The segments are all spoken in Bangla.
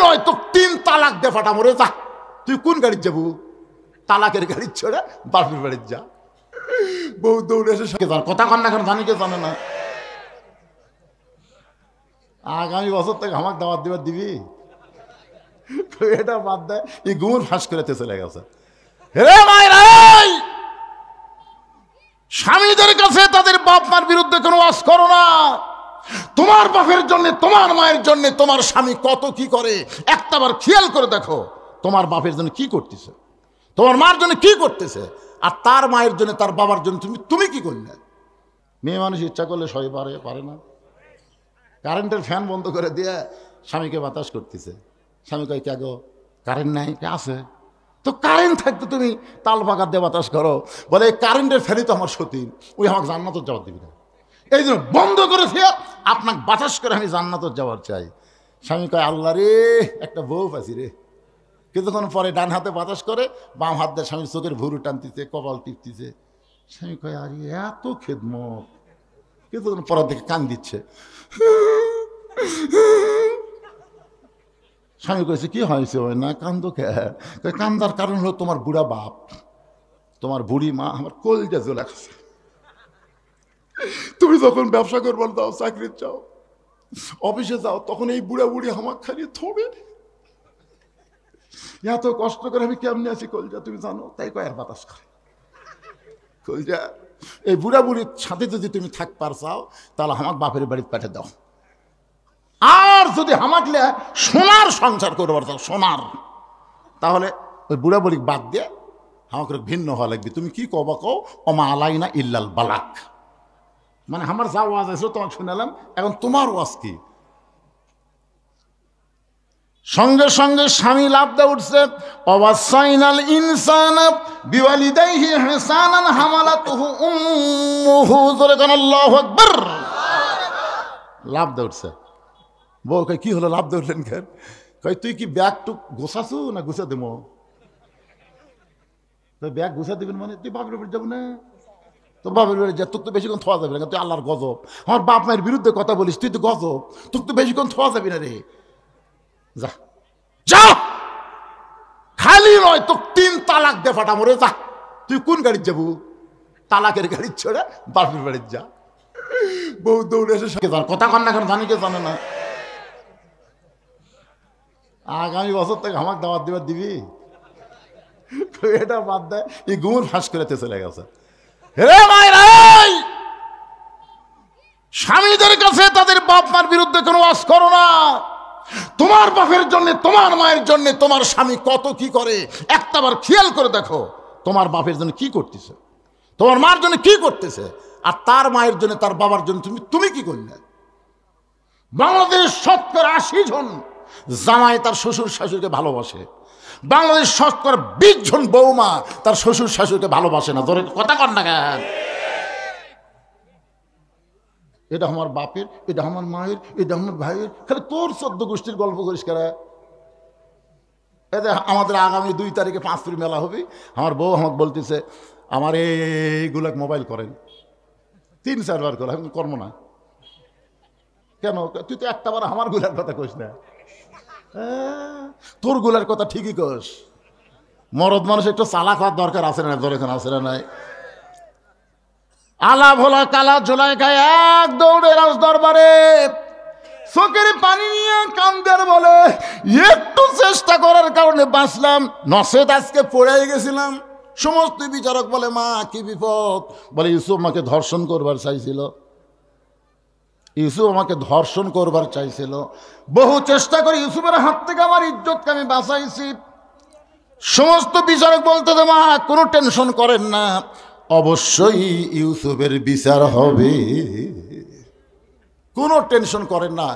নয় তো 3 তালাক দে ফাটা মরে যা। তুই কোন গাড়ি যাবো? তালাকের গাড়ি ছেড়ে বাপের বাড়ি যা। বউ দৌড়ে এসে কথা কন না, এখন জানি কে জানে না। আগামী বছর থেকে আমাকে দাওয়াত দিবার দিবি? এটা বাদ দেয়, এই গুমর ফাঁস করেতে চলে গেছে। হে মায়েরা, স্বামীদের কাছে তাদের বাপ মার বিরুদ্ধে কোনো ওয়াজ করো না। তোমার বাপের জন্য, তোমার মায়ের জন্য তোমার স্বামী কত কি করে একটাবার খেয়াল করে দেখো। তোমার বাপের জন্য কি করতেছে, তোমার মার জন্য কি করতেছে, আর তার মায়ের জন্য তার বাবার জন্য তুমি কি করলে? মেয়ে মানুষ ইচ্ছা করলে সবাই পারে না। কারেন্টের ফ্যান বন্ধ করে দিয়ে স্বামীকে বাতাস করতেছে। স্বামী কয়, কে গো কারেন্ট নাই? আছে তো, কারেন্ট থাকতে তুমি তাল পাকা দিয়ে বাতাস করো। বলে কারেন্টের ফ্যানই তো আমার সতীন, ওই আমাকে জান্নাতের যাওয়ার দিবি না, এই জন্য বন্ধ করেছে আপনাকে বাতাস করে আমি জান্নাতের যাওয়ার চাই। স্বামী কয়, আল্লাহ রে, একটা বউ পাচ্ছি রে। কিছুক্ষণ পরে ডান হাতে বাতাস করে, বাম হাত দিয়ে স্বামীর চোখের ভুরু টানতেছে, কপাল টিপতেছে। স্বামী কয়, আরে এত খেদমত। কিছুক্ষণ পরের দিকে কান দিচ্ছে। স্বামী কয়েছে, কি হয়েছে? ওই না কান্দো কে? কান্দার কারণ হলো তোমার বুড়া বাপ, তোমার বুড়ি মা আমার কলজা জ্বলে গেছে। তুমি যখন ব্যবসা করবার যাও, চাকরি যাও, অফিসে যাও, তখন এই বুড়া বুড়ি আমার খালি থোড়ে। এত কষ্ট করে আমি কেমনি আছি কলজা তুমি জানো? তাই কয়ের বাতাস করে কলজা। এই বুড়া বুড়ির সাথে যদি তুমি থাকবার চাও, তাহলে আমার বাপের বাড়িতে পাঠিয়ে দাও। আর যদি আমাকে সোনার সংসার করবার চাও, সোনার, তাহলে ওই বুড়া বুড়ি বাদ দিয়ে আমাকে ভিন্ন হওয়া লাগবে। তুমি কি কবা কও, অমা আলাইনা ইল্লাল বালাক। মানে আমার যা ওয়াজ আছে তোমাকে শুনালাম, এখন তোমার ওয়াজ কি? সঙ্গে সঙ্গে স্বামী লাভ দিয়ে উঠছে, অবাসাইনাল ইনসান বিওয়ালিদাইহি ইহসানান হামালাতুহু উম্মুহু, জোরে কোন আল্লাহু আকবার। লাভ দিয়ে উঠছে। বউ কই, কি হলো লাভ দিয়ে উঠলেন কেন? কই, তুই কি ব্যাগ টুক গোছাছু না গুছা দেবো? ব্যাগ গুছা দিবেন মানে তুই বাপের বাড়ি যাবো না? তোর বাপের বাড়ি যা, তোর তো বেশিক্ষণ থোয়া যাবে না, তুই আল্লাহর গজব। আমার বাপ মায়ের বিরুদ্ধে কথা বলিস, তুই তো গজব, তোর তো বেশিক্ষণ থোয়া যাবি না রে। যা যা, খালি নয় তো 3 তালাক দে ফাটা মরে যা। তুই কোন গাড়ি যাবো? তালাকের গাড়ি ছেড়ে বাপের বাড়ি যা। বউ দৌড়ে এসে কথা কন না, এখন জানি কে জানে না। আগামী বছর থেকে আমাকে দাওয়াত দিবার দিবি? এটা বাদ দেয়, এই গুমর ফাঁস করেতে চলে গেছে। হে মায়েরা, স্বামীদের কাছে তাদের বাপ মার বিরুদ্ধে কোনো ওয়াজ করো না। তোমার বাপের জন্য, তোমার মায়ের জন্য তোমার স্বামী কত কি করে একটাবার খেয়াল করে দেখো। তোমার বাপের জন্য কি করতেছে, তোমার মার জন্য কি করতেছে, আর তার মায়ের জন্য তার বাবার জন্য তুমি কি করলে? বাংলাদেশ 80% জামাই তার শ্বশুর শাশুড়িকে ভালোবাসে। বাংলাদেশ 20 জন বৌমা তার শ্বশুর শাশুড়িকে ভালোবাসে না। ধরে কথা কর না কেন? এটা আমার বাপের, এটা আমার মায়ের, এটা আমার ভাইয়ের, খালি তোর 14 গোষ্ঠীর গল্প করিস কারা। আমাদের আগামী 2 তারিখে 5 মেলা হবে। আমার বউ আমাকে বলতেছে, আমার এইগুলা মোবাইল করেন 3-4 বার করে। আমি করবো না কেন? তুই তো একটাবার আমার গুলার কথা কইস না। তোর গুলার কথা ঠিকই কস। মরদ মানুষ একটু চালাক হওয়ার দরকার আছে না? দরকার আছে না? নাই আলা ভোলা কালা ঝোলাই খায় এক দৌড়ে রাজ দরবারে, চোখের পানি নিয়ে কান্দের বলে, একটু চেষ্টা করার কারণে বাঁচলাম, নসেদ আজকে পড়ে গেছিলাম। সমস্ত বিচারক বলে, মা কি বিপদ? বলে, ইউসুফ আমাকে ধর্ষণ করবার চাইছিল, ইউসুফ আমাকে ধর্ষণ করবার চাইছিল। বহু চেষ্টা করে ইউসুফের হাত থেকে আমার ইজ্জতকে আমি বাঁচাইছি। সমস্ত বিচারক বলতে, মা কোনো টেনশন করেন না, অবশ্যই ইউসুফের বিচার হবে, কোনো টেনশন করেন না,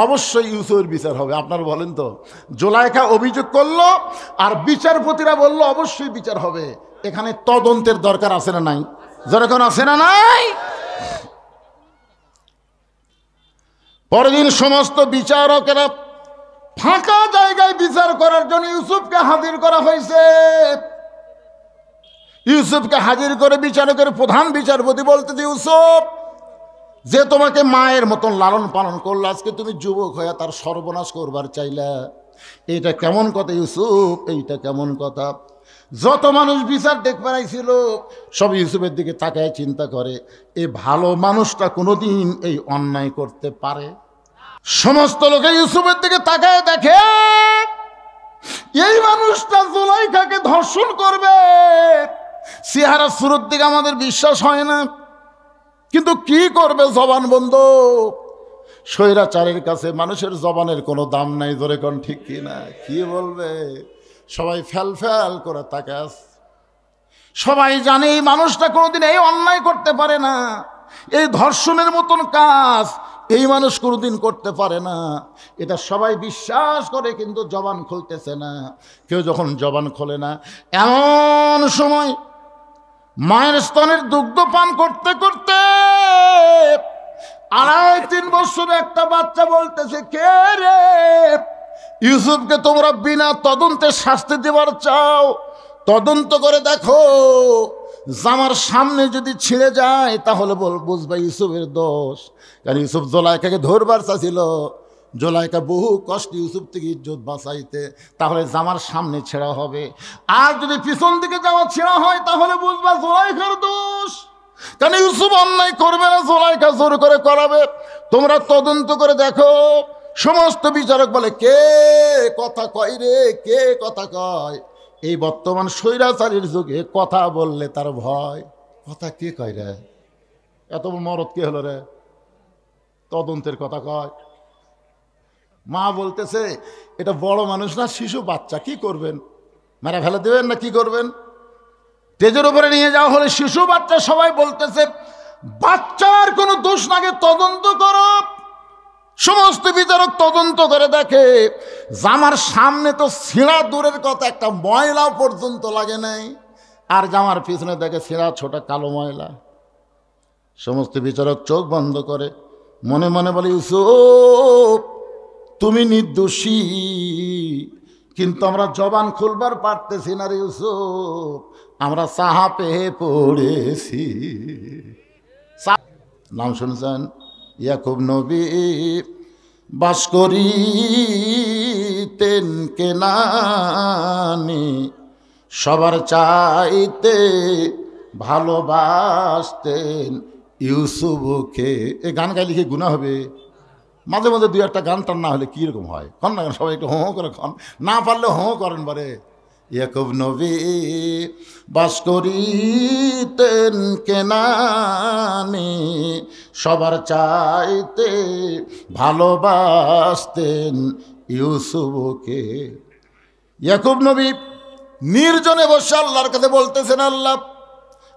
অবশ্যই ইউসুফের বিচার হবে। আপনারা বলেন তো, জোলাইখা অভিযোগ করলো আর বিচারপতিরা বলল অবশ্যই বিচার হবে। এখানে তদন্তের দরকার আছে না নাই? যেরকম আছে না নাই? পরের দিন সমস্ত বিচারকেরা ফাঁকা জায়গায় বিচার করার জন্য ইউসুফকে হাজির করা হয়েছে। ইউসুফকে হাজির করে বিচারকের প্রধান বিচারপতি বলতে, ইউসুফ, যে তোমাকে মায়ের মতন লালন পালন করলো, আজকে তুমি যুবক হয়ে তার সর্বনাশ করবার চাইলা। এইটা কেমন কথা ইউসুফ, এইটা কেমন কথা। যত মানুষ বিচার দেখ বেড়াইছিল সব ইউসুফের দিকে তাকায় চিন্তা করে, এই ভালো মানুষটা কোনোদিন এই অন্যায় করতে পারে? সমস্ত লোকে ইউসুফের দিকে তাকায় দেখে এই মানুষটা জুলাইখাকে ধর্ষণ করবে। চেহারা সুরত দিকে আমাদের বিশ্বাস হয় না, কিন্তু কি করবে, জবান বন্ধ। স্বৈরাচারের কাছে মানুষের জবানের কোনো দাম নাই, জোরে কোন ঠিক কি না? কি বলবে? সবাই ফ্যাল ফ্যাল করে তাকাস। সবাই জানে এই মানুষটা কোনোদিন এই অন্যায় করতে পারে না, এই ধর্ষণের মতন কাজ এই মানুষ কোনোদিন করতে পারে না, এটা সবাই বিশ্বাস করে, কিন্তু জবান খুলতেছে না। কেউ যখন জবান খোলে না, এমন সময় মায়ের স্তনের দুগ্ধ পান করতে করতে 2.5-3 বছর একটা বাচ্চা বলতেছে, কে রে? ইউসুফকে তোমরা বিনা তদন্তে শাস্তি দেবার চাও? তদন্ত করে দেখো, জামার সামনে যদি ছিঁড়ে যায় তাহলে বুঝবা ইউসুফের দোষ। কারণ ইউসুফ জোলাইখাকে ধরবার চাচ্ছিল, জোলাইখা বহু কষ্ট ইউসুফ থেকে ইজ্জত বাঁচাইতে, তাহলে জামার সামনে ছেঁড়া হবে। আর যদি পিছন দিকে জামা ছেঁড়া হয় তাহলে বুঝবা জোলাইখার দোষ। কারণ ইউসুফ অন্যায় করবে না, জোলাইখা জোর করে করাবে। তোমরা তদন্ত করে দেখো। সমস্ত বিচারক বলে, কে কথা কয় রে, কে কথা কয়? এই বর্তমান স্বৈরাচারীর যুগে কথা বললে তার ভয়। কথা কে কয় রে? এত মরদ কে হলো রে? তদন্তের কথা কয়। মা বলতেছে, এটা বড় মানুষ না, শিশু বাচ্চা, কি করবেন? মেরা ফেলে দেবেন না কি করবেন? তেজের উপরে নিয়ে যাওয়া হলে শিশু বাচ্চা। সবাই বলতেছে বাচ্চার কোনো দোষ নাগে, তদন্ত করো। সমস্ত বিচারক তদন্ত করে দেখে জামার সামনে তো ছিঁড়া দূরের কথা, একটা ময়লা পর্যন্ত লাগে নাই। আর জামার পিছনে দেখে ছিঁড়া ছোট কালো ময়লা। সমস্ত বিচারক চোখ বন্ধ করে মনে মনে বলে, ইউসুফ তুমি নির্দোষী, কিন্তু আমরা জবান খুলবার পারতেছি না রে ইউসুফ, আমরা সাহা পেয়ে পড়েছি। নাম শুনছেন? ইয়াকুব নবী বাস করিতেন কেনানি, সবার চাইতে ভালোবাসতেন ইউসুফকে। এই গান গাইলে কি গুনাহ হবে? মাঝে মাঝে 2-1টা গান টান না হলে কীরকম হয়? খন না, সবাই একটু হোঁ করে খন, না পারলে হোঁ করেন বারে। ইয়াকুব নবী বাস করিতেন কেনানি, সবার চাইতে ভালোবাসতেন ইউসুফকে। ইয়াকুব নবী নির্জনে বসে আল্লাহর কাছে বলতেছেন, আল্লাহ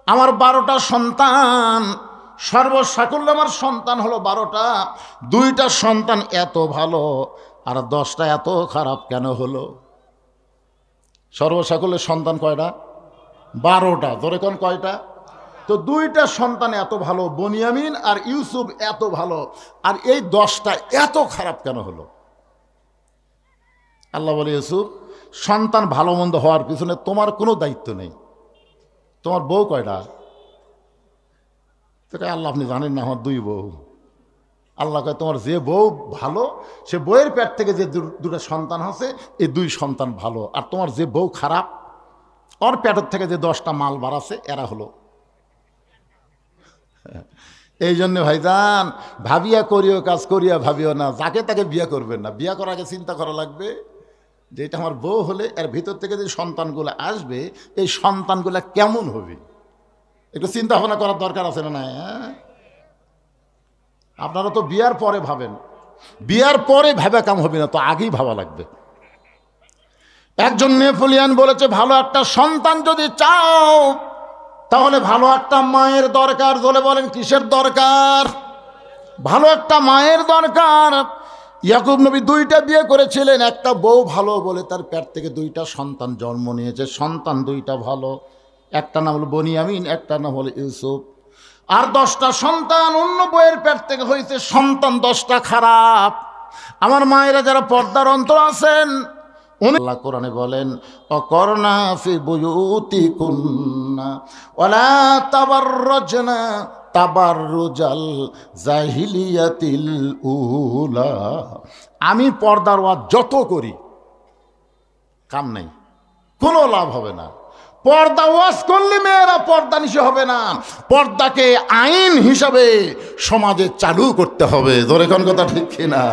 আমার 12টা সন্তান, সর্বসাকুল্য আমার সন্তান হলো 12টা। 2টা সন্তান এত ভালো আর 10টা এত খারাপ কেন হলো? সর্বসাকুল্যের সন্তান কয়টা? 12টা। ধরে কোন কয়টা? তো 2টা সন্তান এত ভালো, বনিয়ামিন আর ইউসুফ এত ভালো, আর এই 10টা এত খারাপ কেন হলো? আল্লাহ বলে, ইউসুফ সন্তান ভালো মন্দ হওয়ার পিছনে তোমার কোনো দায়িত্ব নেই। তোমার বউ কয়টা? আল্লাহ আপনি জানেন না, আমার 2 বউ। আল্লাহ কয়, তোমার যে বউ ভালো, সে বউয়ের পেট থেকে যে 2টা সন্তান আছে, এই 2 সন্তান ভালো। আর তোমার যে বউ খারাপ, ওর পেটের থেকে যে 10টা মাল বাড়াছে, এরা হলো। এই জন্য ভাইজান, ভাবিয়া করিও কাজ, করিয়া ভাবিও না। যাকে তাকে বিয়ে করবেন না। বিয়ে করার আগে চিন্তা করা লাগবে যে এটা আমার বউ হলে এর ভিতর থেকে যে সন্তানগুলো আসবে, এই সন্তানগুলো কেমন হবে, একটু চিন্তা ভাবনা করার দরকার আছে না? হ্যাঁ, আপনারা তো বিয়ার পরে ভাবেন, বিয়ার পরে ভাবা কাম হবে না, তো আগেই ভাবা লাগবে। একজন নেপোলিয়ান বলেছে, ভালো একটা সন্তান যদি চাও তাহলে ভালো একটা মায়ের দরকার। বলে বলেন কিসের দরকার? ভালো একটা মায়ের দরকার। ইয়াকুব নবী 2টা বিয়ে করেছিলেন, একটা বউ ভালো বলে তার পেট থেকে 2টা সন্তান জন্ম নিয়েছে। সন্তান 2টা ভালো, একটা নাম হলো বনিয়ামিন, একটা নাম হলো ইউসুফ। আর 10টা সন্তান অন্য বইয়ের পেট থেকে হয়েছে, সন্তান 10টা খারাপ। আমার মায়েরা যারা পর্দার অন্তর আছেন, আল্লাহ কোরআনে বলেন, অকরনা ফি বুয়ুতিকুন্না ওয়ালা তাবাররাজনা তাবাররুজাল জাহিলিয়াতিল উলা। আমি পর্দার ওয়াজ যত করি, কাম নেই, কোনো লাভ হবে না। পর্দা ওয়াজ করলে মেয়েরা পর্দা নিশে হবে না, পর্দাকে আইন হিসাবে সমাজে চালু করতে হবে। ধরে কোন কথা ঠিক কিনা?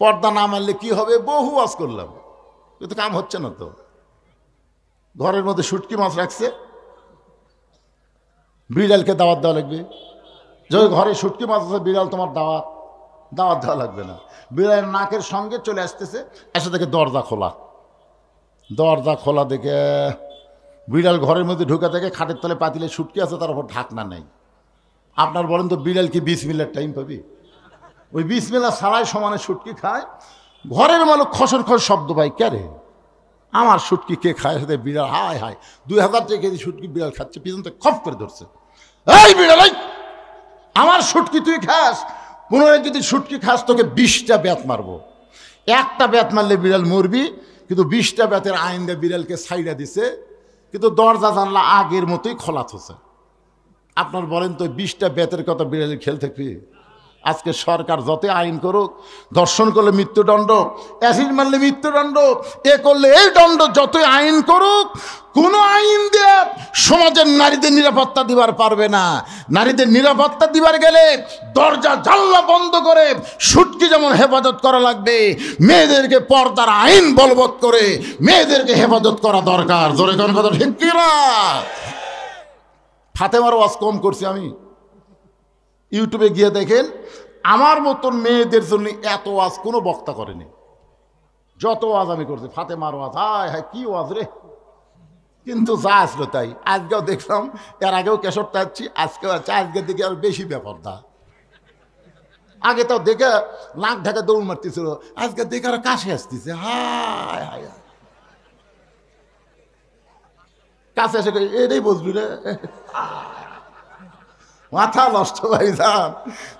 পর্দা না মানলে কি হবে? বহু ওয়াজ করলাম, কিন্তু কাম হচ্ছে না তো। ঘরের মধ্যে শুটকি মাছ রাখছে, বিড়ালকে দাওয়াত দেওয়া লাগবে। যদি ঘরে শুটকি মাছ আছে, বিড়াল তোমার দাওয়াত দেওয়া লাগবে না। বিড়ালের নাকের সঙ্গে চলে আসতেছে, এসে দেখে দরজা খোলা দেখে বিড়াল ঘরের মধ্যে ঢুকে থেকে খাটের তলে পাতিলে শুটকি আছে, তার উপর ঢাকনা নেই। আপনার বলেন তো বিড়াল কি বিসমিল্লার টাইম পাবি? ওই বিসমিল্লা ছাড়াই সমানে শুটকি খায়। ঘরের মালিক খসর খস শব্দ পাই, কে রে আমার শুটকি কে খায়? সাথে বিড়াল হায় হায় 2000 টাকা কেজি শুটকি বিড়াল খাচ্ছে, পিছন থেকে খপ করে ধরছে, এই বিড়াল আমার শুটকি তুই খাস, পুনরায় যদি শুটকি খাস তোকে 20টা ব্যাত মারবো। একটা ব্যাত মারলে বিড়াল মরবি, কিন্তু 20টা ব্যাতের আইন দিয়ে বিড়ালকে ছাইড়া দিছে, কিন্তু দরজা জানলা আগের মতোই খোলা থছে। আপনার বলেন তো 20টা ব্যাতের কথা বিড়ালের খেল থাকবি? আজকে সরকার যত আইন করুক, ধর্ষণ করলে মৃত্যুদণ্ড, অ্যাসিড মারলে মৃত্যুদণ্ড, এ করলে এই দণ্ড, যতই আইন করুক, কোনো আইন দিয়ে সমাজের নারীদের নিরাপত্তা দিবার পারবে না। নারীদের নিরাপত্তা দিবার গেলে দরজা জানলা বন্ধ করে শুটকি যেমন হেফাজত করা লাগবে, মেয়েদেরকে পর্দার আইন বলবৎ করে মেয়েদেরকে হেফাজত করা দরকার। জোরে কোন কথা ঠিক কি না? ফাতেমার ওয়াজ কম করছি আমি, ইউটিউবে গিয়ে দেখেন, আমার মতন মেয়েদের জন্য এত ওয়াজ কোনো বক্তা করেনি। যত ওয়াজ আমি করছি, ফাতেমার ওয়াজ, হায় হায় কি ওয়াজ রে! কিন্তু যা আসলো তাই। আজকেও দেখলাম, এর আগেও কেশরটা আসছি, আজকেও আছে, আজকে দেখে আর বেশি ব্যাপারটা। আগে তো দেখে নাক ঢাকা দৌড় মারতেছিল, আজকে দেখে আর কাছে আসতেছে, হায় হায় কাছে এসে এটাই বুঝলি রে, মাথা নষ্ট ভাই যান।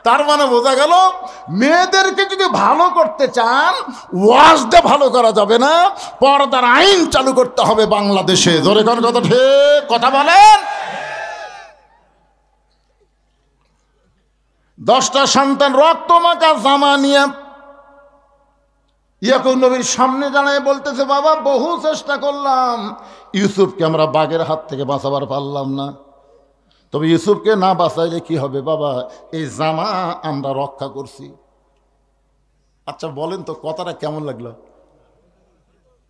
তার মানে বোঝা গেল, মেয়েদেরকে যদি ভালো করতে চান, ওয়াজ দিয়ে ভালো করা যাবে না, পর্দার আইন চালু করতে হবে বাংলাদেশে। ধরে কোন কথা ঠিক কথা বলেন। 10টা সন্তান রক্ত মাখা জামা নিয়ে ইয়াকুব নবীর সামনে দাঁড়ায় বলতেছে, বাবা বহু চেষ্টা করলাম, ইউসুফকে আমরা বাঘের হাত থেকে বাঁচাবার পারলাম না, তবে ইউসুফকে না বাঁচাইলে কি হবে বাবা, এই জামা আমরা রক্ষা করছি। আচ্ছা বলেন তো কথাটা কেমন লাগলো?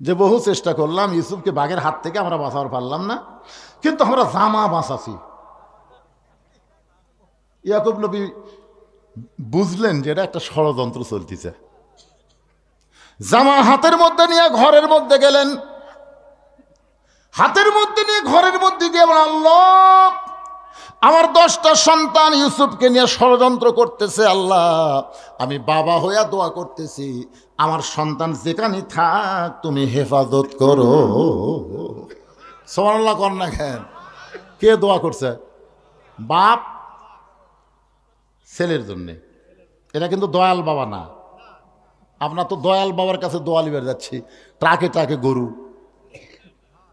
যে বহু চেষ্টা করলাম, ইউসুফকে বাঘের হাত থেকে আমরা বাঁচাবার পারলাম না, কিন্তু আমরা জামা বাঁচাছি। ইয়াকুব নবী বুঝলেন যে এটা একটা ষড়যন্ত্র চলতেছে। জামা হাতের মধ্যে নিয়ে ঘরের মধ্যে গেলেন, হাতের মধ্যে নিয়ে ঘরের মধ্যে গিয়ে আল্লাহ, আমার 10টা সন্তান ইউসুফকে নিয়ে ষড়যন্ত্র করতেছে, আল্লাহ আমি বাবা হইয়া দোয়া করতেছি, আমার সন্তান যেখানে থাক তুমি হেফাজত করো। সুবহানাল্লাহ কর না কেন? কে দোয়া করছে? বাপ ছেলের জন্যে। এটা কিন্তু দয়াল বাবা না। আপনার তো দয়াল বাবার কাছে দোয়া লিবার যাচ্ছি, ট্রাকে ট্রাকে গরু,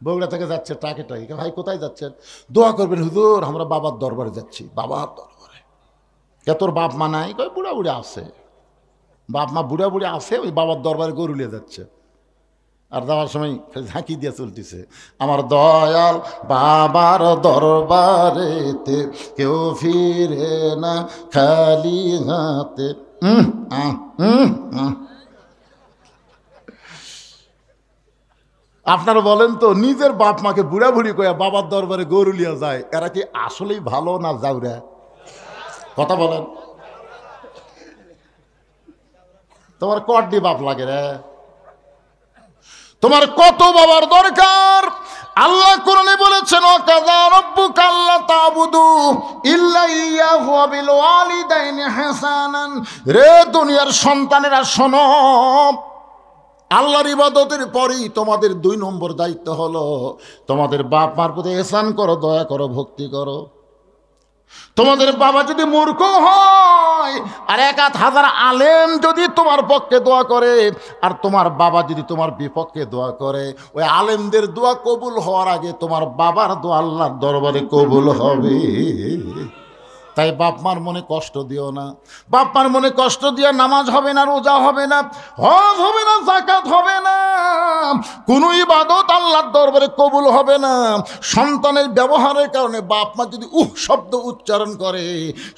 বগুড়া থেকে যাচ্ছে ট্রাকে ট্রাকে। ভাই কোথায় যাচ্ছেন? দোয়া করবেন হুজুর, আমরা বাবার দরবারে যাচ্ছি। বাবার দরবারে? কে তোর বাপ মা নাই? কই বুড়া বুড়ি আছে। বাপ মা বুড়া বুড়ি আছে, ওই বাবার দরবারে গরু নিয়ে যাচ্ছে। আর যাওয়ার সময় ঝাঁকি দিয়ে চলতেছে, আমার দয়াল বাবার দরবারেতে কেউ ফিরে না খালি হাতে। আপনারা বলেন তো, নিজের বাপ মাকে বুড়া বুড়ি কয়া বাবার দরবারে গরু লিয়া যায়, এরা কি আসলেই ভালো না যাওরা? কথা বলেন। তোমার কড্ডি বাপ লাগে রে? তোমার কত বাবার দরকার? আল্লাহ কোরআনে বলেছেন, ওয়াকাযা রাব্বুকা আল্লা তা'বুদু ইল্লা ইয়াহু ওয়া বিল ওয়ালিদাইনি ইহসানান। রে দুনিয়ার সন্তানেরা শোনো, আল্লাহর ইবাদতের পরেই তোমাদের 2 নম্বর দায়িত্ব হলো তোমাদের বাপ মার প্রতি ইহসান করো, দয়া করো, ভক্তি করো। তোমাদের বাবা যদি মূর্খ হয় আর 1000 আলেম যদি তোমার পক্ষে দোয়া করে, আর তোমার বাবা যদি তোমার বিপক্ষে দোয়া করে, ওই আলেমদের দোয়া কবুল হওয়ার আগে তোমার বাবার দোয়া আল্লাহর দরবারে কবুল হবে। তাই বাপ মার মনে কষ্ট দিও না, বাপ মার মনে কষ্ট দিয়ে নামাজ হবে না, রোজা হবে না, হজ হবে না, যাকাত হবে না, কোনো ইবাদত আল্লাহর দরবারে কবুল হবে না। সন্তানের ব্যবহারের কারণে বাপ মা যদি শব্দ উচ্চারণ করে,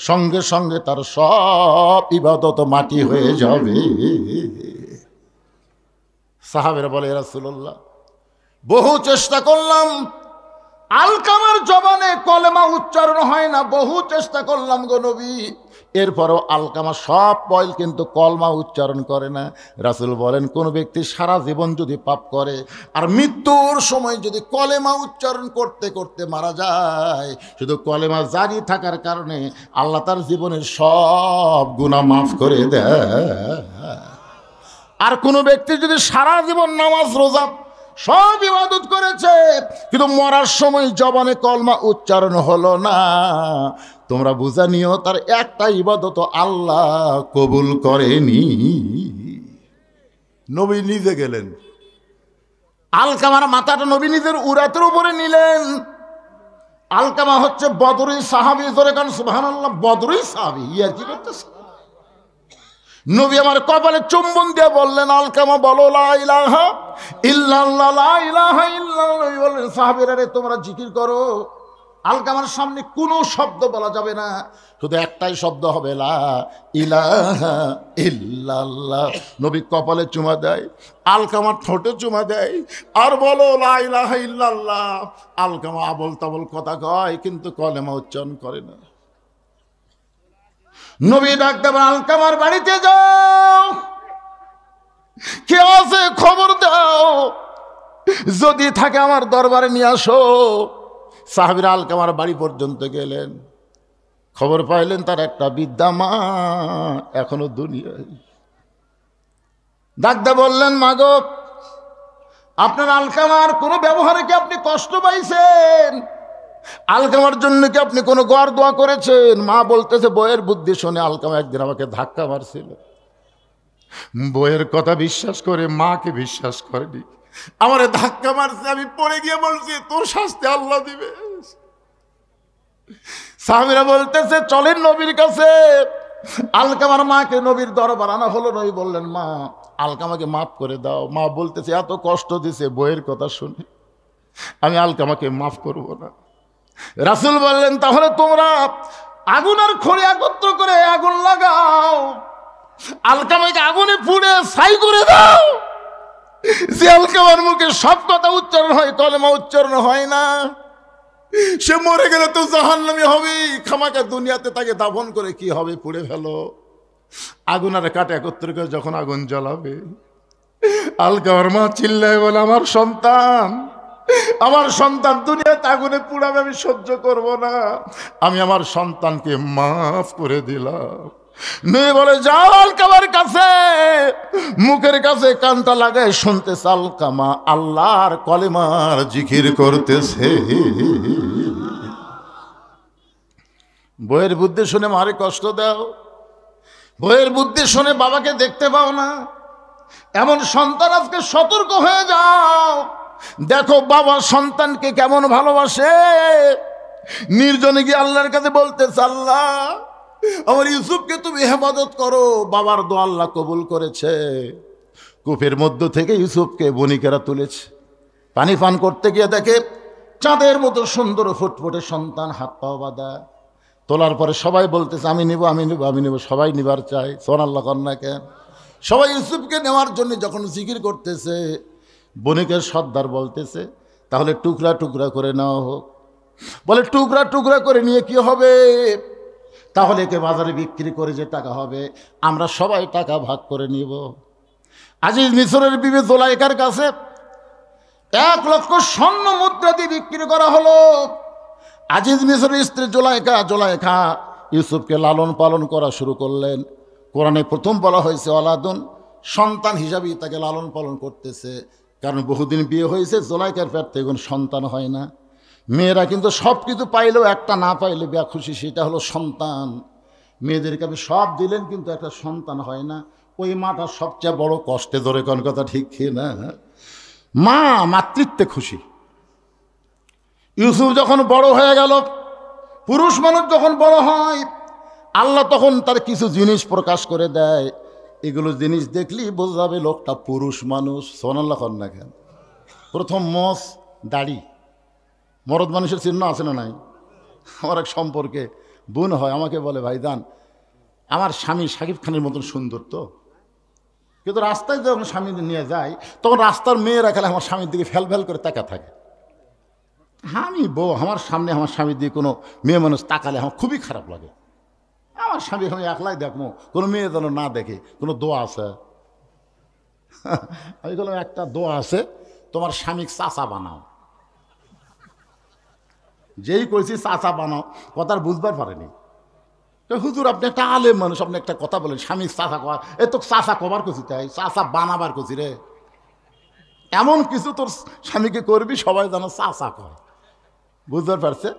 সঙ্গে সঙ্গে তার সব ইবাদত মাটি হয়ে যাবে। সাহাবেরা বলে, ইয়া রাসূলুল্লাহ, বহু চেষ্টা করলাম, আলকামার জবানে কলেমা উচ্চারণ হয় না, বহু চেষ্টা করলাম গো নবী, এরপরও আলকামা সব পয়েল কিন্তু কলমা উচ্চারণ করে না। রাসূল বলেন, কোন ব্যক্তি সারা জীবন যদি পাপ করে আর মৃত্যুর সময় যদি কলেমা উচ্চারণ করতে করতে মারা যায়, শুধু কলেমা জারি থাকার কারণে আল্লাহ তার জীবনের সব গুনাহ মাফ করে দেয়। আর কোনো ব্যক্তি যদি সারা জীবন নামাজ রোজা সব ইবাদত করেছে কিন্তু মরার সময় জবানে কলমা উচ্চারণ হলো না, তোমরা বুঝা নিও তার একটা ইবাদত আল্লাহ কবুল করেনি। নবী নিজে গেলেন, আলকামার মাথাটা নবী নিজের উরাতের উপরে নিলেন। আলকামা হচ্ছে বদরি সাহাবী, জোরে কান সুবহানাল্লাহ, বদরি সাহাবী। ইয়ার কি করতেছে? নবী আমার কপালে চুম্বন দিয়ে বললেন, আলকামা বলো লা ইলাহা ইল্লাল্লাহ, লা ইলাহা ইল্লাল্লাহ। বললেন, সাহাবীরা রে, তোমরা জিকির করো। আলকামার সামনে কোনো শব্দ বলা যাবে না, শুধু একটাই শব্দ হবে, লা ইলাহা ইল্লাল্লাহ। নবী কপালে চুমা দেয়, আলকামার ঠোঁটে চুমা দেয়, আর বলো লা ইলাহা ইল্লাল্লাহ। আলকামা আবল তাবল কথা কয় কিন্তু কলেমা উচ্চারণ করে না। নবী ডাক দেবেন, আলকামার বাড়িতে যাও, কে আছে খবর দাও, যদি থাকে আমার দরবারে নিয়ে আসো। সাহাবীরা আলকামার বাড়ি পর্যন্ত গেলেন, খবর পাইলেন তার একটা বৃদ্ধা মা এখনো দুনিয়ায়। ডাক দিয়ে বললেন, মা গো, আপনার আলকামার কোনো ব্যবহারে কি আপনি কষ্ট পাইছেন? আলকামার জন্য কি আপনি কোনো গড় দোয়া করেছেন? মা বলতেছে, বইয়ের বুদ্ধি শুনে আলকামা একদিন আমাকে ধাক্কা মারছিল। বইয়ের কথা বিশ্বাস করে মাকে বিশ্বাস করেনি, আমারে ধাক্কা মারছে, আমি পড়ে গিয়ে বলছি তোর শাস্তি আল্লাহ দিবে। সাহাবীরা বলতেছে, চলেন নবীর কাছে। আলকামার মাকে নবীর দরবার আনা হলো। নবী বললেন, মা, আলকামাকে মাফ করে দাও। মা বলতেছে, এত কষ্ট দিছে বইয়ের কথা শুনে, আমি আলকামাকে মাফ করব না। রাসূল বললেন, তাহলে তোমরা আগুন আর খড়ি একত্র করে আগুন লাগাও, আলকামাকে আগুনে পুড়ে ছাই করে দাও। যে আলকামার মুখে সব কথা উচ্চারণ হয়, কলেমা উচ্চারণ হয় না, সে মরে গেলে তো জাহান্নামী হবে। খামাকা দুনিয়াতে তাকে দাফন করে কি হবে? পুড়ে ফেলো। আগুন আর কাঠ একত্র করে যখন আগুন জ্বালাবে, আলকামার মা চিল্লায় বলে, আমার সন্তান, আমার সন্তান দুনিয়াতে আগুনে পুড়াবে, আমি সহ্য করব না, আমি আমার সন্তানকে মাফ করে দিলাম। মেয়ে বলে, যাও আলকামার কাছে, মুখের কাছে কানটা লাগায় শুনতেছে আলকামা আল্লাহর কলেমার জিকির করতেছে। বইয়ের বুদ্ধি শুনে মারে কষ্ট দাও, বইয়ের বুদ্ধি শুনে বাবাকে দেখতে পাও না, এমন সন্তান আজকে সতর্ক হয়ে যাও। দেখো বাবা সন্তানকে কেমন ভালোবাসে। নির্জনে গিয়ে আল্লাহর কাছে বলতেছে, আল্লাহ আমার ইউসুফকে তুমি হেফাজত করো। বাবার দোয়া আল্লাহ কবুল করেছে। কূপের মধ্য থেকে ইউসুফকে বণিকেরা তুলেছে। পানি পান করতে গিয়ে দেখে চাঁদের মতো সুন্দর ফুটফুটে সন্তান, হাত পাও বাঁধা। তোলার পরে সবাই বলতেছে, আমি নিব, আমি নিব, আমি নিব। সবাই নিবার চায়, সুবহানাল্লাহ কন্যা কেন? সবাই ইউসুফকে নেওয়ার জন্য যখন জিকির করতেছে, বণিকের সর্দার বলতেছে, তাহলে টুকরা টুকরা করে নেওয়া হোক। বলে, টুকরা টুকরা করে নিয়ে কি হবে? তাহলে একে বাজারে বিক্রি করে যে টাকা হবে, আমরা সবাই টাকা ভাগ করে নিব। আজিজ মিশরের বিবি জোলাইখার কাছে 1 লক্ষ স্বর্ণ মুদ্রা দিয়ে বিক্রি করা হলো। আজিজ মিশরের স্ত্রী জোলাইখা ইউসুফকে লালন পালন করা শুরু করলেন। কোরআনে প্রথম বলা হয়েছে ওলাদুন, সন্তান হিসাবেই তাকে লালন পালন করতেছে। কারণ বহুদিন বিয়ে হয়েছে, জোলাইখার পেট থেকে কোনো সন্তান হয় না। মেয়েরা কিন্তু সব কিছু পাইলেও একটা না পাইলে বেয়া খুশি, সেটা হলো সন্তান। মেয়েদেরকে আপনি সব দিলেন কিন্তু একটা সন্তান হয় না, ওই মাটা সবচেয়ে বড় কষ্টে। ধরে কোন কথা ঠিক কি না? মা মাতৃত্বে খুশি। ইউসুফ যখন বড় হয়ে গেল, পুরুষ মানুষ যখন বড় হয় আল্লাহ তখন তার কিছু জিনিস প্রকাশ করে দেয়, এগুলো জিনিস দেখলেই বোঝা যাবে লোকটা পুরুষ মানুষ। সুবহানাল্লাহ কন না কেন? প্রথম মোষ, দাড়ি। মরদ মানুষের চিহ্ন আছে না নাই? আমার এক সম্পর্কে বোন হয়, আমাকে বলে ভাইজান আমার স্বামী শাকিব খানের মতন সুন্দর তো, কিন্তু রাস্তায় যখন স্বামী নিয়ে যায় তখন রাস্তার মেয়েরা খেলে আমার স্বামীর দিকে ফেল ফেল করে তাকা থাকে। আমি বউ, আমার সামনে আমার স্বামীর দিকে কোনো মেয়ে মানুষ তাকালে আমার খুবই খারাপ লাগে। আমার স্বামী আমি একলাই দেখবো, কোনো মেয়ে যেন না দেখে। কোনো দোয়া আছে? আমি বললাম একটা দোয়া আছে, তোমার স্বামী চাচা বানাও। যেই কইছি চাচা বানাও, কথার বুঝবার পারেনি। হুজুর আপনি একটা আলেম মানুষ, আপনি একটা কথা বলেন, স্বামী চাচা কর, এ তো চাচা কবার করছি, তাই চাচা বানাবার করছি রে। এমন কিছু তোর স্বামীকে করবি সবাই যেন চাচা কয়, বুঝতে পারছে?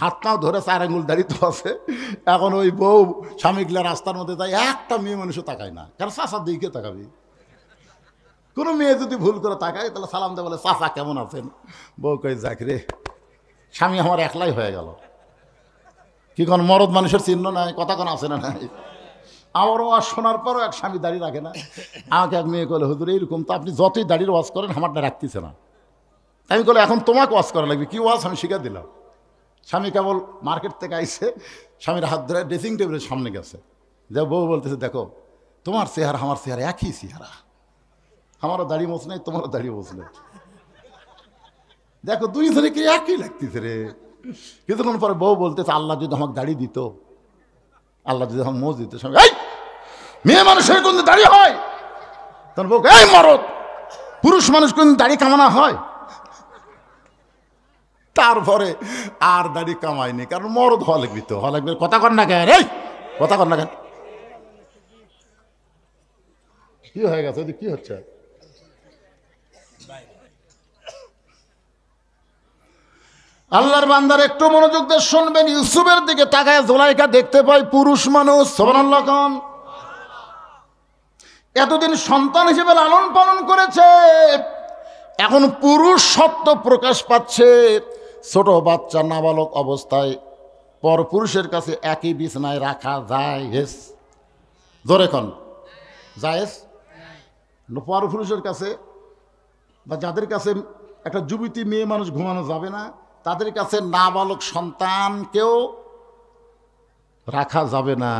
হাত নাও ধরে 4 আঙ্গুল দাঁড়িয়ে তো আছে। এখন ওই বউ স্বামীগুলা রাস্তার মধ্যে যায়, একটা মেয়ে মানুষও তাকায় না, কারণ চাচার দিকে তাকাবি। কোনো মেয়ে যদি ভুল করে তাকায় তাহলে সালাম দেয়, বলে চাচা কেমন আছেন? বউ কই যাক রে, স্বামী আমার একলাই হয়ে গেল। কি কোন মরদ মানুষের চিহ্ন নাই? কথা কোন আছে না নাই? আমারও ওয়াজ শোনার পরও এক স্বামী দাঁড়িয়ে রাখে না। আমাকে এক মেয়ে বলে হুজুর এইরকম তো আপনি যতই দাঁড়িয়ে ওয়াজ করেন আমারটা রাখতেছে না। আমি বলে এখন তোমাকে ওয়াজ করা লাগবে। কি ওয়াজ? আমি শিখে দিলাম। স্বামী কেবল মার্কেট থেকে আইসে, স্বামীর হাত ধরে ড্রেসিং টেবিলের সামনে গেছে, যে বউ বলতেছে দেখো তোমার চেহারা আমার চেহারা একই চেহারা, আমারও দাড়ি মোছ নেই তোমারও দাড়ি মোছ নেই, দেখো দুইজনকে একই লাগতেছে রে। কিছুক্ষণ পরে বউ বলতেছে আল্লাহ যদি আমাকে দাড়ি দিত, আল্লাহ যদি আমাকে মোজ দিত। স্বামী এই মেয়ে মানুষের কোন দাড়ি হয়? তখন বউ এই মরদ, পুরুষ মানুষ কোন দাড়ি কামানো হয়? তারপরে আর দাড়ি কামায়নি, কারণ মরদ হওয়া লাগবি তো, হওয়া লাগবে। কথা কর না কেন? এই কথা কর না কেন? কি হয়ে গেছে? কি হচ্ছে? আল্লাহর বান্দার একটু মনোযোগ দিয়ে শুনবেন। ইউসুফের দিকে তাকায় জুলাইখা দেখতে পাই পুরুষ মানুষ। সুবহানাল্লাহ কোন? এতদিন সন্তান হিসেবে লালন পালন করেছে, এখন পুরুষ সত্য প্রকাশ পাচ্ছে। ছোট বাচ্চা নাবালক অবস্থায় পর পুরুষের কাছে একই বিছানায় রাখা জায়েজ? জোরে কোন? জায়েজ? পর পুরুষের কাছে বা যাদের কাছে একটা যুবতী মেয়ে মানুষ ঘুমানো যাবে না, তাদের কাছে নাবালক সন্তানকেও রাখা যাবে না।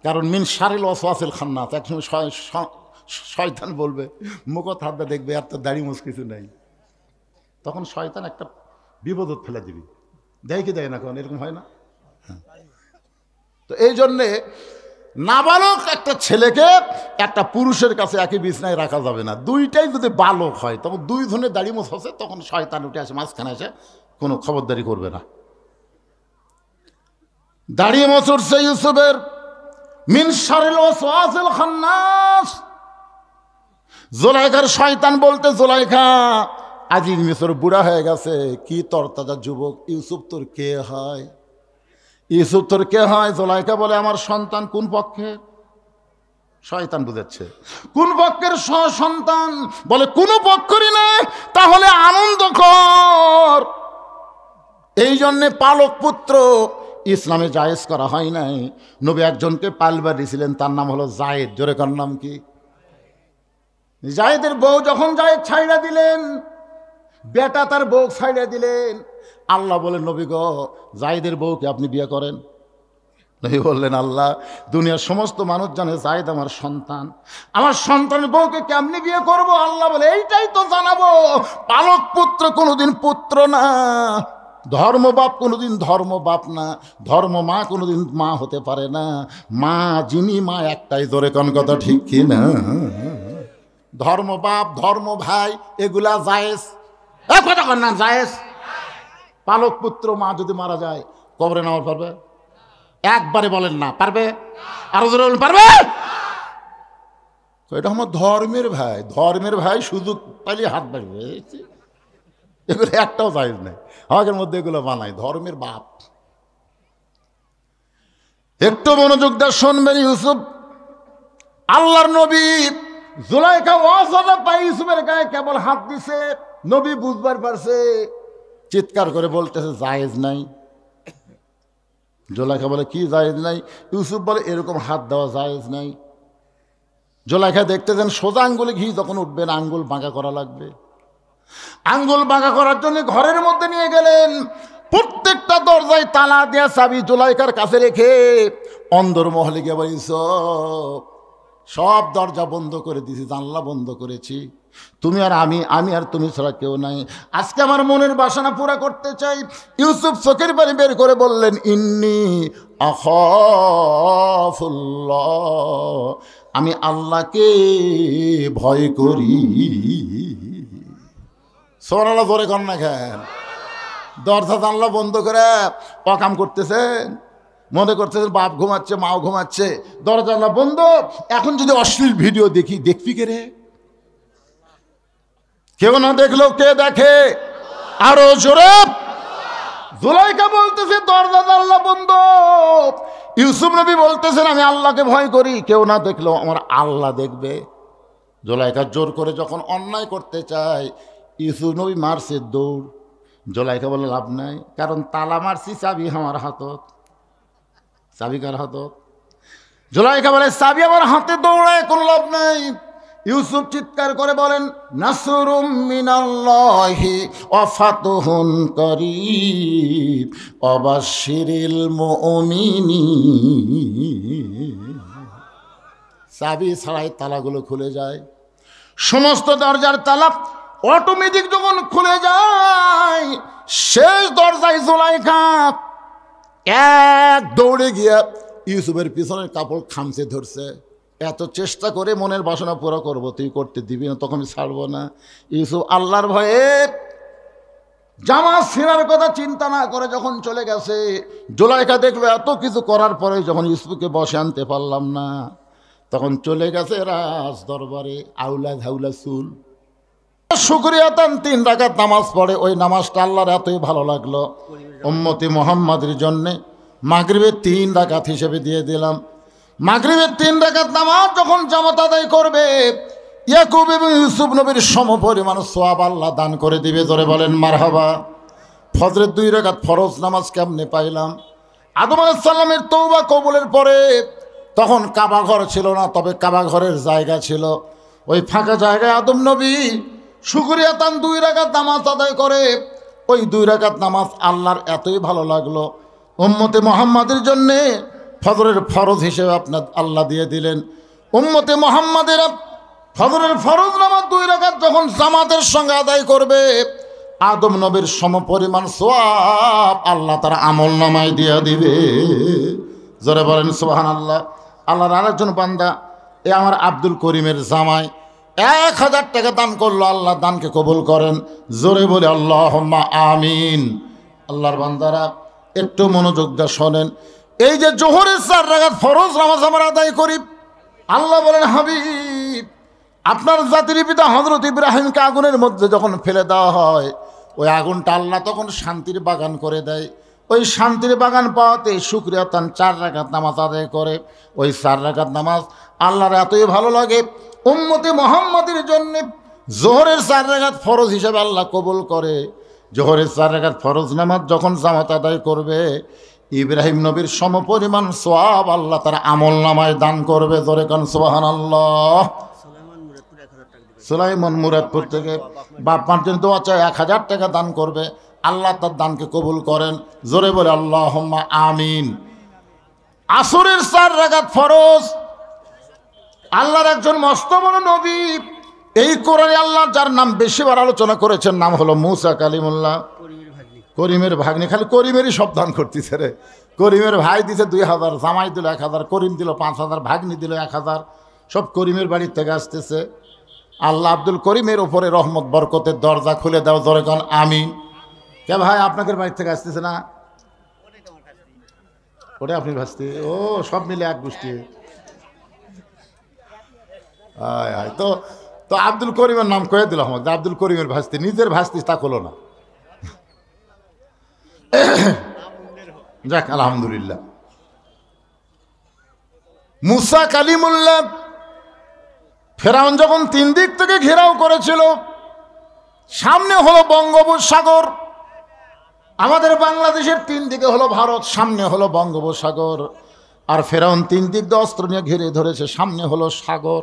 কারণ মিন শারিল ওয়াসওয়াসিল খান্নাস, একসময় শয়তান বলবে, মুখ হাতটা দেখবে আর তো দাড়ি মুছ কিছু নেই, তখন শয়তান একটা বিপদত ফেলে দিবি। দেয় কি দেয় না? কারণ এরকম হয় না? তো এই জন্যে নাবালক একটা ছেলেকে একটা পুরুষের কাছে একই বিছনায় রাখা যাবে না। দুইটাই যদি বালক হয় তখন দুই ধরনের দাড়ি মুছ হচ্ছে, তখন শয়তান উঠে আসে মাঝখানে এসে কোনো খবরদারি করবে না। দাঁড়িয়ে মচড়ছে ইউসুফের মিন শারিল ওয়াসওয়াসিল খান্নাস। জুলাইখার শয়তান বলতে, জুলাইখা আজিজ মিশর বুড়া হয়ে গেছে, কি তরতাজা যুবক, ইউসুফ তোর কে হয়? ইউসুফ তোর কে হয়? জুলাইখা বলে আমার সন্তান। কোন পক্ষের? শয়তান বুঝাচ্ছে কোন পক্ষের সন্তান? বলে কোনো পক্ষেরই না। তাহলে আনন্দ কর। এই জন্যে পালক পুত্র ইসলামে জায়েজ করা হয় নাই। নবী একজনকে পালবার দিয়েছিলেন, তার নাম হলো জায়েদ। জোরে কার নাম কি? জায়েদের বউ যখন জায়েদ ছাইড়া দিলেন, বেটা তার বউ ছাইড়া দিলেন, আল্লাহ বলেন নবী গো জায়েদের বউকে আপনি বিয়ে করেন। নবী বললেন আল্লাহ দুনিয়ার সমস্ত মানুষ জানে জায়েদ আমার সন্তান, আমার সন্তানের বউকে কেমনি বিয়ে করব? আল্লাহ বলে এইটাই তো জানাবো, পালক পুত্র কোনোদিন পুত্র না, ধর্মবাপ কোনোদিন ধর্মবাপ না, ধর্ম মা কোনোদিন মা হতে পারে না। মা যিনি মা একটাই। জোরে কোন কথা ঠিক কি না? ধর্ম বাপ ধর্ম ভাই এগুলা জায়েজ। কথা কর না জায়েজ? পালক পুত্র মা যদি মারা যায় কবরে নেওয়ার পারবে? একবারে বলেন না পারবে? আরো জোরে বলেন পারবে? এটা আমার ধর্মের ভাই, ধর্মের ভাই সুযোগ পাইলে হাত বাড়বে। এগুলো একটাও জায়েজ নাই। আমাদের মধ্যে এগুলো বানাই ধর্মের বাপ। একটু মনোযোগ দিয়ে শুনবেন। ইউসুফ আল্লাহর নবী, জুলাইখা ওয়াজা পাই ইউসুফের গায়ে কেবল হাত দিছে, নবী বুঝবার পারছে, চিৎকার করে বলতেছে জায়েজ নাই। জুলাইখা বলে কি জায়েজ নাই? ইউসুফ বলে এরকম হাত দেওয়া জায়েজ নাই। জুলাইখা দেখতেছেন সোজা আঙ্গুলে ঘি যখন উঠবে না, আঙ্গুল বাঁকা করা লাগবে। আঙ্গুল বাঁকা করার জন্য ঘরের মধ্যে নিয়ে গেলেন। প্রত্যেকটা দরজায় তালা দেয়া চাবি জুলাইখার কাছে রেখে অন্দরমহলে গিয়ে বলিস সব দরজা বন্ধ করে দিয়েছি, জানলা বন্ধ করেছি, তুমি আর আমি আর তুমি ছাড়া কেউ নাই। আজকে আমার মনের বাসনা পুরা করতে চাই। ইউসুফ চোখের পানি বের করে বললেন, ইন্নী আখাফুল্লাহ, আমি আল্লাহকে ভয় করি। সুবহানাল্লাহ, জোরে কর না কেন? দরজা জানলা বন্ধ করে অকাম করতেছেন, মনে করতেছেন বাপ ঘুমাচ্ছে, মাও ঘুমাচ্ছে, দরজা জানলা বন্ধ। এখন যদি অশ্লীল ভিডিও দেখবি কে রে? কেউ না দেখলেও কে দেখে? আরো জোরে। জুলাইখা বলতেছে দরজা জানলা বন্ধ। ইউসুফ নবী বলতেছেন আমি আল্লাহকে ভয় করি, কেউ না দেখলেও আমার আল্লাহ দেখবে। জুলাইখা জোর করে যখন অন্যায় করতে চায়, ইউসুফ নবী মারছে দৌড়। জুলাইখা বলে লাভ নাই, কারণ তালা মারছি, চাবি আমার হাতত। চাবি কার হাতত? জুলাইখা বলে চাবি আমার হাতে, দৌড়ায় কোনো লাভ নাই। ইউসুফ চিৎকার করে বলেন, নাসরুম মিনাল্লাহি ওয়া ফাতহুন করিব ওয়া বাশশিরিল মুমিনিন। চাবি ছাড়াই তালাগুলো খুলে যায়। সমস্ত দরজার তালা অটোমেটিক যখন খুলে যায়, শেষ দরজায় জুলাইখা এক দৌড়ে গিয়া ইউসুফের পিছনের কাপড় খামচে ধরছে। এত চেষ্টা করে মনের বাসনা পুরো করবো, তুই করতে দিবি না, তখন ছাড়বো না। ইউসুফ আল্লাহর ভয়ে জামা ছিঁড়ার কথা চিন্তা না করে যখন চলে গেছে, জুলাইখা দেখলো এত কিছু করার পরে যখন ইউসুফকে বসে আনতে পারলাম না, তখন চলে গেছে রাজ দরবারে। আউলা ঝাউলা চুল, শুকরিয়া তান 3 রাকাত নামাজ পড়ে। ওই নামাজটা আল্লাহর এতই ভালো লাগলো, উম্মতি মুহাম্মাদের জন্যে মাগরিবের 3 রাকাত হিসেবে দিয়ে দিলাম। মাগরিবের 3 রাকাত নামাজ যখন জামাত আদায় করবে, ইয়াকুব এবং ইউসুফ নবীর সমপরিমাণ সওয়াব আল্লাহ দান করে দিবে। ধরে বলেন মারহাবা। ফজরের 2 রাকাত ফরজ নামাজ কেমনে পাইলাম? আদম আলাইহিস সালামের তওবা কবুলের পরে তখন কাবা ঘর ছিল না, তবে কাবা ঘরের জায়গা ছিল। ওই ফাঁকা জায়গায় আদম নবী শুকরিয়া তান 2 রাকাত নামাজ আদায় করে। ওই 2 রাকাত নামাজ আল্লাহর এতই ভালো লাগলো, উম্মতে মুহাম্মাদের জন্যে ফজরের ফরজ হিসেবে আপনার আল্লাহ দিয়ে দিলেন। উম্মতে মুহাম্মাদের ফজরের ফরজ নামাজ 2 রাকাত যখন জামাতের সঙ্গে আদায় করবে, আদম নবীর সমপরিমাণ সওয়াব আল্লাহ তার আমল নামায় দিয়ে দিবে। জোরে বলেন সুবহানাল্লাহ। আল্লাহর আরেকজন বান্দা, এ আমার আব্দুল করিমের জামাই, 1000 টাকা দান করলো। আল্লাহ দানকে কবুল করেন। জোরে বলে আল্লাহুম্মা আমিন। আল্লাহর বান্দারা একটু মনোযোগ দিয়ে শোনেন। এই যে জোহরের 4 রাকাত ফরজ নামাজ আমরা আদায় করি, আল্লাহ বলেন হাবিব, আপনার জাতির পিতা হযরত ইব্রাহিমকে আগুনের মধ্যে যখন ফেলে দেওয়া হয়, ওই আগুনটা আল্লাহ তখন শান্তির বাগান করে দেয়। ওই শান্তির বাগান পাওয়াতে শুকরিয়া তান 4 রাকাত নামাজ আদায় করে। ওই 4 রাকাত নামাজ আল্লাহর এতই ভালো লাগে, উম্মতে মুহাম্মাদের জন্য জোহরের 4 রাকাত ফরজ হিসেবে আল্লাহ কবুল করে। জোহরের 4 রাকাত ফরজ নামাজ যখন জামাত আদায় করবে, ইব্রাহিম নবীর সমপরিমাণ সওয়াব আল্লাহ তার আমল নামায় দান করবে। জোরে কান সুবহানাল্লাহ। সুলাইমান মুরাদপুর থেকে বাপ মার জন্য দোয়া চায়, 1000 টাকা দান করবে, আল্লাহ তার দানকে কবুল করেন। জোরে বলে আল্লাহুম্মা আমিন। আসরের 4 রাকাত ফরজ, আল্লাহর একজন মস্ত বড় নবী, এই কোরআনে আল্লাহ যার নাম বেশিবার আলোচনা করেছেন, নাম হলো মুসা কালিমুল্লাহ। করিমের ভাগ্নে, খালি করিমেরই সব দান করতেছে রে। করিমের ভাই দিছে 2000, জামাই দিল 1000, করিম দিল 5000, ভাগ্নি দিল 1000, সব করিমের বাড়ির থেকে আসতেছে। আল্লাহ আব্দুল করিমের ওপরে রহমত বরকতের দরজা খুলে দাও। ধরে কান আমিন। কে ভাই আপনাদের বাড়ির থেকে আসতেছে না? ওটা আপনি ভাসতে, ও সব মিলে এক গোষ্ঠী। তো তো আব্দুল করিমের নাম কয়ে দিল আমাকে, আব্দুল করিমের ভাসতে, নিজের ভাসতিস তা হলো না। যাক আলহামদুলিল্লাহ। মুসা কালিমুল্লাহ, ফেরাউন যখন 3 দিক থেকে ঘেরাও করেছিল, সামনে হলো বঙ্গোপসাগর, আমাদের বাংলাদেশের তিন দিকে হলো ভারত, সামনে হলো বঙ্গোপসাগর, আর ফেরাউন তিন দিক দিয়ে অস্ত্র নিয়ে ঘিরে ধরেছে, সামনে হলো সাগর।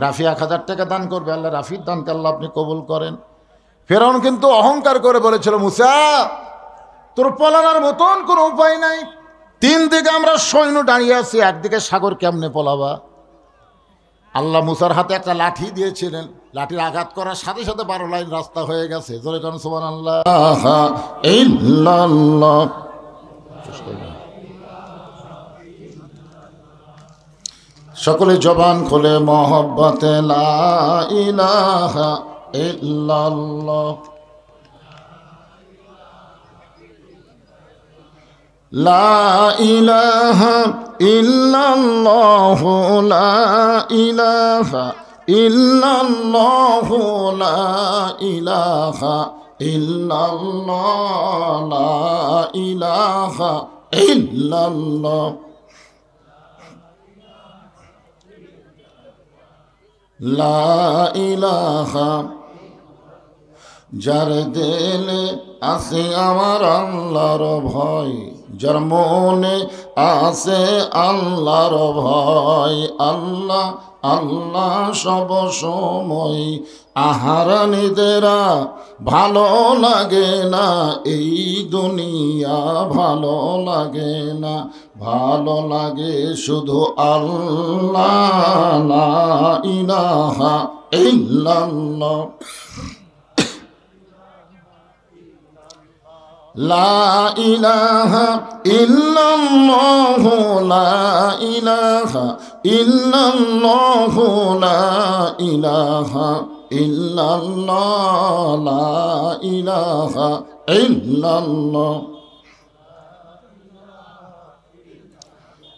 রাফি 1000 টাকা দান করবে, আল্লাহ রাফির দানকে আল্লাহ আপনি কবুল করেন। ফেরাউন কিন্তু অহংকার করে বলেছিল, মুসা তোর পলানোর মতন কোনো উপায় নাই, তিন দিকে আমরা সৈন্য দাঁড়িয়ে আছি, একদিকে সাগর, কেমনে পলাবা? আল্লাহ মুসার হাতে একটা লাঠি দিয়েছিলেন, লাঠির আঘাত করার সাথে সাথে 12 লাইন রাস্তা হয়ে গেছে। জোরে কারণ সুবহানাল্লাহ। সকলে জবান খুলে মহব্বতে লা ইলাহা ইল্লাল্লাহ, লা ইলাহা ইল্লাল্লাহু, লা ইলাহা ইল্লাল্লাহু, লা ইলাহা ইল্লাল্লাহ, লা ইলাহা ইল্লাল্লাহ, লা ইলাহা। যার দিলে আছে আমার আল্লাহর ভয়, যার মনে আছে আল্লাহর ভয়, আল্লাহ আল্লাহ সব সময়। আহারানিদেরা ভালো লাগে না এই দুনিয়া, ভালো লাগে না, ভালো লাগে শুধু আল্লাহ, লা ইলাহা ইল্লাল্লাহ, লা ইলাহা ইল্লাল্লাহু, লা ইলাহা ইল্লাল্লাহু, লা ইলাহা ইল্লাল্লাহ, লা ইলাহা ইল্লাল্লাহ।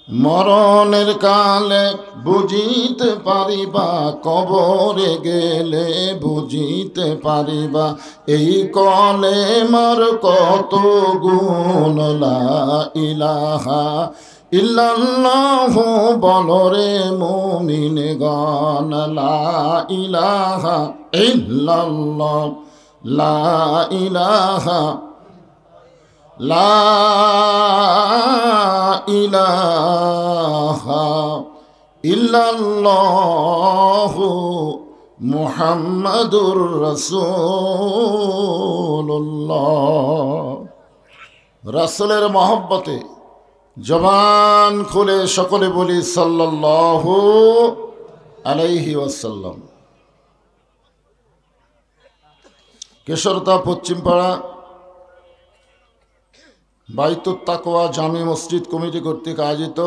মরণের কালে বুঝিতে পারিবা, কবরে গেলে বুঝিতে পারিবা, এই কলেমার কত গুণ। লা ইলাহা ইল্লাল্লাহু বলরে মুমিনগণ, লা ইলাহা ইল্লাল্লাহ, লা ইলাহা, লা ইলাহা ইল্লাল্লাহু মুহাম্মাদুর রাসূলুল্লাহ। রাসূলের মহব্বতে জবান খুলে সকলে বলি সাল্লাল্লাহু আলাইহি ওয়াসাল্লাম। কেশরতা পশ্চিমপাড়া বাইতুত তাকওয়া জামি মসজিদ কমিটি কর্তৃক আয়োজিত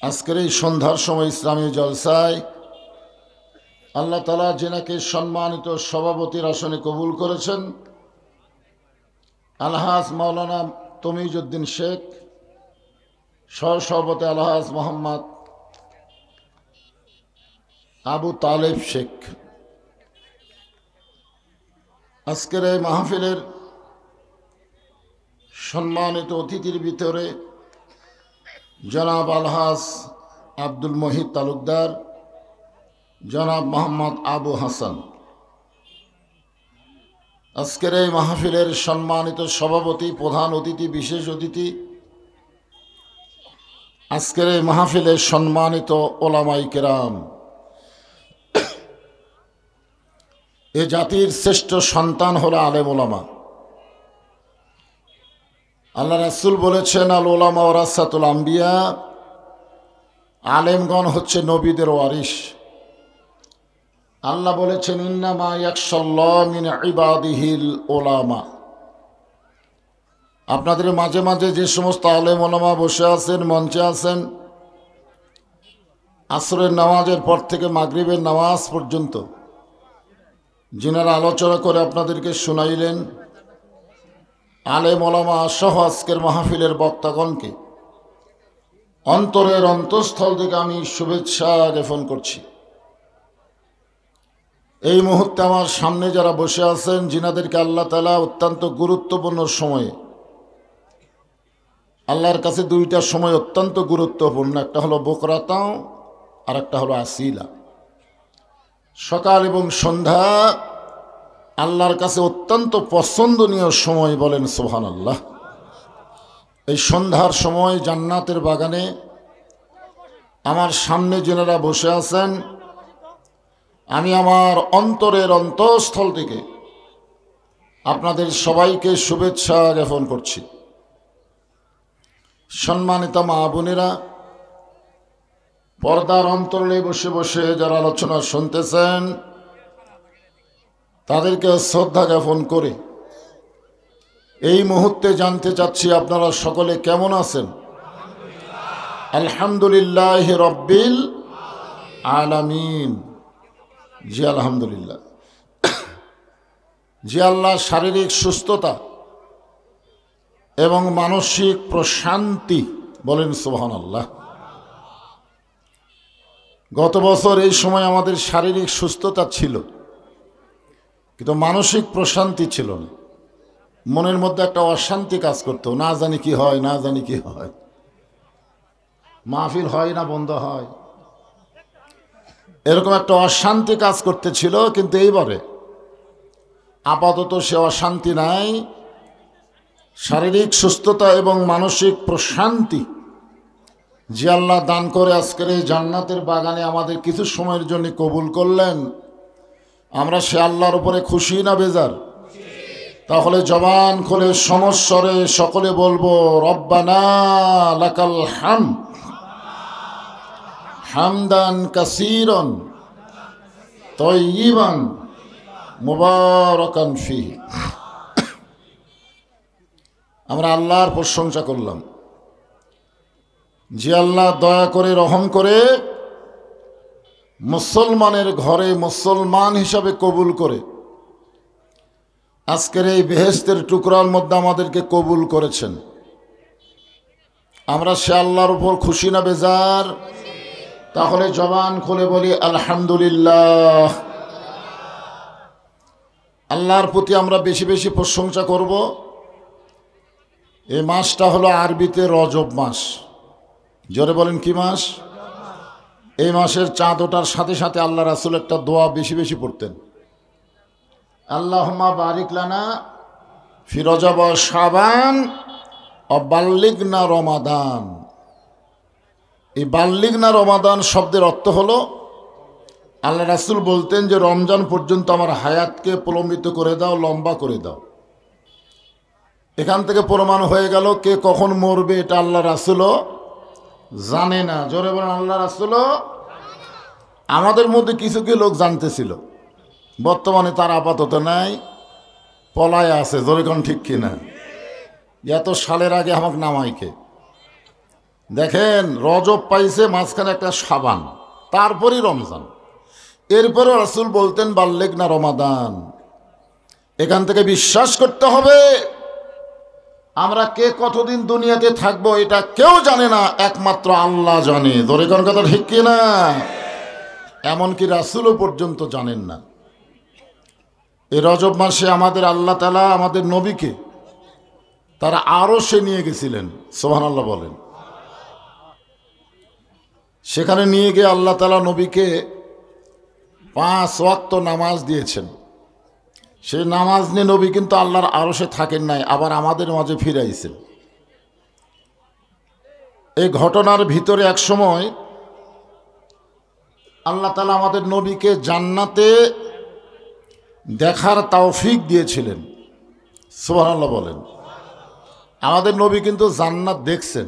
আজকের এই সন্ধ্যার সময় ইসলামী জলসায় আল্লাহ তাআলা যেনাকে সম্মানিত সভাপতির আসনে কবুল করেছেন, আলহাজ মাওলানা তমিজউদ্দিন শেখ, সহসভাপতি আলহাজ মোহাম্মদ আবু তালেব শেখ। আজকের এই মাহফিলের সম্মানিত অতিথির ভিতরে জনাব আলহাজ আব্দুল মহিদ তালুকদার, জনাব মোহাম্মদ আবু হাসান। আজকের এই মাহফিলের সম্মানিত সভাপতি, প্রধান অতিথি, বিশেষ অতিথি, আজকের এই মাহফিলের সম্মানিত ওলামায়ে কেরাম, এ জাতির শ্রেষ্ঠ সন্তান হলো আলেম ওলামা। আল্লাহ রাসূল বলেছেন, আল ওলামা ওয়ারাসাতুল আম্বিয়া, আলেমগণ হচ্ছে নবীদের ওয়ারিস। আল্লাহ বলেছেন, ইন্নামা ইয়াখশাল্লাহ মিন ইবাদিহিল ওলামা। আপনাদের মাঝে মাঝে যে সমস্ত আলেম ওলামা বসে আছেন, মঞ্চে আছেন, আসরের নামাজের পর থেকে মাগরিবের নামাজ পর্যন্ত যিনারা আলোচনা করে আপনাদেরকে শুনাইলেন, আলেম ওলামা সহ আজকের মাহফিলের বক্তাগণকে অন্তরের অন্তঃস্থল থেকে আমি শুভেচ্ছা জ্ঞাপন করছি। এই মুহূর্তে আমার সামনে যারা বসে আছেন, যিনাদেরকে আল্লাহ তাআলা অত্যন্ত গুরুত্বপূর্ণ সময়ে, আল্লাহর কাছে দুইটা সময় অত্যন্ত গুরুত্বপূর্ণ, একটা হলো বকরাতাও আর একটা হলো আসিলা। সকাল এবং সন্ধ্যা আল্লাহর কাছে অত্যন্ত পছন্দনীয় সময়, বলেন সুবহানাল্লাহ। এই সন্ধ্যার সময় জান্নাতের বাগানে আমার সামনে যেনারা বসে আছেন, আমি আমার অন্তরের অন্তঃস্থল থেকে আপনাদের সবাইকে শুভেচ্ছা জ্ঞাপন করছি। সম্মানিতা মা বোনেরা, পর্দার অন্তরালে বসে বসে যারা আলোচনা শুনতেছেন, তাদেরকে শ্রদ্ধা জ্ঞাপন করে এই মুহূর্তে জানতে চাচ্ছি আপনারা সকলে কেমন আছেন? আলহামদুলিল্লাহ রব্বিল আলামিন। জি আলহামদুলিল্লাহ। জি আল্লাহ শারীরিক সুস্থতা এবং মানসিক প্রশান্তি, বলেন সুবহানাল্লাহ। গত বছর এই সময় আমাদের শারীরিক সুস্থতা ছিল, কিন্তু মানসিক প্রশান্তি ছিল না। মনের মধ্যে একটা অশান্তি কাজ করতো, না জানি কি হয়, না জানি কি হয়, মাহফিল হয় না বন্ধ হয়, এরকম একটা অশান্তি কাজ করতেছিল। কিন্তু এইবারে আপাতত সে অশান্তি নাই। শারীরিক সুস্থতা এবং মানসিক প্রশান্তি যে আল্লাহ দান করে আজকের এই জান্নাতের বাগানে আমাদের কিছু সময়ের জন্য কবুল করলেন, আমরা সে আল্লাহর উপরে খুশি না বেজার? তাহলে জবান খুলে সমস্বরে সকলে বলবো, রব্বানা লাকাল হামদ হামদান কাসীরান তাইয়িবান মুবারাকান ফীহি। আমরা আল্লাহর প্রশংসা করলাম যে আল্লাহ দয়া করে রহম করে মুসলমানের ঘরে মুসলমান হিসাবে কবুল করে আজকের এই বেহেশতের টুকরার মধ্যে আমাদেরকে কবুল করেছেন। আমরা সে আল্লাহর উপর খুশি না বেজার? তাহলে জবান খুলে বলি আলহামদুলিল্লাহ। আল্লাহর প্রতি আমরা বেশি বেশি প্রশংসা করব। এই মাসটা হলো আরবিতে রজব মাস। জোরে বলেন কি মাস? এই মাসের চাঁদ ওঠার সাথে সাথে আল্লাহ রাসূল একটা দোয়া বেশি বেশি পড়তেন, আল্লাহুম্মা বারিক লানা ফি রজব ওয়া শাবান ওয়া বাল্লিগনা রমাদান। এই বাল্লিগনা রমাদান শব্দের অর্থ হলো, আল্লাহ রাসূল বলতেন যে রমজান পর্যন্ত আমার হায়াতকে প্রলম্বিত করে দাও, লম্বা করে দাও। এখান থেকে প্রমাণ হয়ে গেল কে কখন মরবে এটা আল্লাহ রাসূলও জানে না। জোরে বলেন আল্লাহ রাসূলও। আমাদের মধ্যে কিছু কি লোক জানতেছিল, বর্তমানে তার আপাতত নাই, পলায় আছে। জোরে কোন ঠিক কিনা? এত সালের আগে আমাকে নামাইকে দেখেন, রজব পাইছে, মাঝখানে একটা শাবান, তারপরই রমজান, এরপরও রাসূল বলতেন বাল্লিগনা রমাদান। এখান থেকে বিশ্বাস করতে হবে আমরা কে কতদিন দুনিয়াতে থাকবো এটা কেউ জানে না, একমাত্র আল্লাহ জানে। ধরে কোন কথা ঠিক কিনা? এমনকি রাসূলও পর্যন্ত জানেন না। এই রজব মাসে আমাদের আল্লাহ তাআলা আমাদের নবীকে তারা আরশে নিয়ে গেছিলেন। সুবহানাল্লাহ বলেন। সেখানে নিয়ে গিয়ে আল্লাহ তাআলা নবীকে 5 ওয়াক্ত নামাজ দিয়েছেন। সেই নামাজ নিয়ে নবী কিন্তু আল্লাহর আরশে থাকেন নাই, আবার আমাদের মাঝে ফিরে আইছেন। এই ঘটনার ভিতরে এক সময় আল্লাহ তাআলা আমাদের নবীকে জান্নাতে দেখার তৌফিক দিয়েছিলেন। সুবহানাল্লাহ বলেন। আমাদের নবী কিন্তু জান্নাত দেখছেন।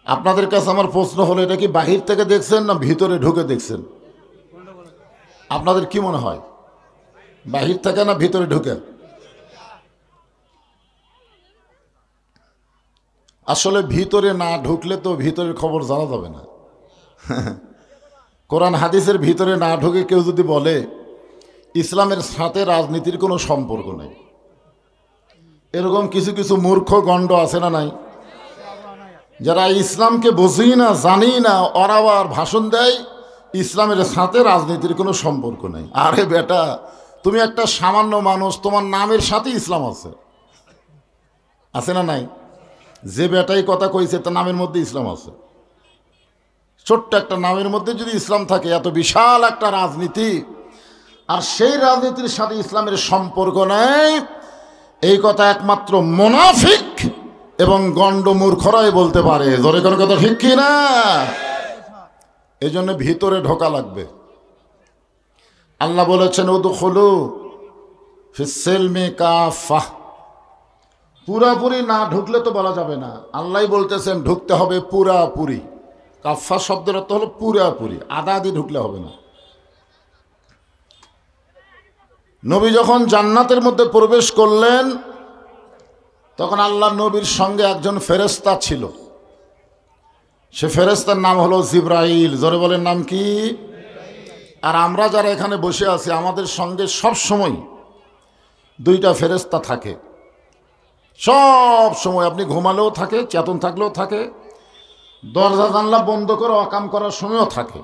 আপনাদের কাছে আমার প্রশ্ন হলো, এটা কি বাহির থেকে দেখছেন না ভিতরে ঢুকে দেখছেন? আপনাদের কি মনে হয়, বাহির থেকে না ভিতরে ঢুকে? আসলে ভিতরে না ঢুকলে তো ভিতরের খবর জানা যাবে না। কোরআন হাদিসের ভিতরে না ঢুকে কেউ যদি বলে ইসলামের সাথে রাজনীতির কোনো সম্পর্ক নেই, এরকম কিছু কিছু মূর্খ গণ্ড আছে না নাই? যারা ইসলামকে বোঝেই না, জানেই না, ওরা আবার ভাষণ দেয় ইসলামের সাথে রাজনীতির কোনো সম্পর্ক নেই। আরে বেটা, তুমি একটা সামান্য মানুষ, তোমার নামের সাথে ইসলাম আছে, আছে না নাই? যে বেটাই কথা কইছে তার নামের মধ্যে ইসলাম আছে। ছোট্ট একটা নামের মধ্যে যদি ইসলাম থাকে, এত বিশাল একটা রাজনীতি আর সেই রাজনীতির সাথে ইসলামের সম্পর্ক নাই, এই কথা একমাত্র মুনাফিক এবং গণ্ডমূর্খরাই বলতে পারে। জোরে কোনো কথা ঠিক কি না? এই জন্য ভিতরে ঢোকা লাগবে। আল্লাহ বলেছেন উদখুলু ফিস-সিলমি কাফা, পুরাপুরি না ঢুকলে তো বলা যাবে না। আল্লাহ বলতেছেন ঢুকতে হবে পুরাপুরি। কাফা শব্দের অর্থ হলো পুরাপুরি, আধা আধি ঢুকলে হবে না। নবী যখন জান্নাতের মধ্যে প্রবেশ করলেন তখন আল্লাহ নবীর সঙ্গে একজন ফেরেশতা ছিল। সে ফেরেশতার নাম হলো জিবরাইল। জোরে বলেন নাম কি? আর আমরা যারা এখানে বসে আছি আমাদের সঙ্গে সব সময় দুইটা ফেরেশতা থাকে, সব সময়। আপনি ঘুমালেও থাকে, চেতন থাকলেও থাকে, দরজা জানলা বন্ধ করে অকাম করার সময়ও থাকে।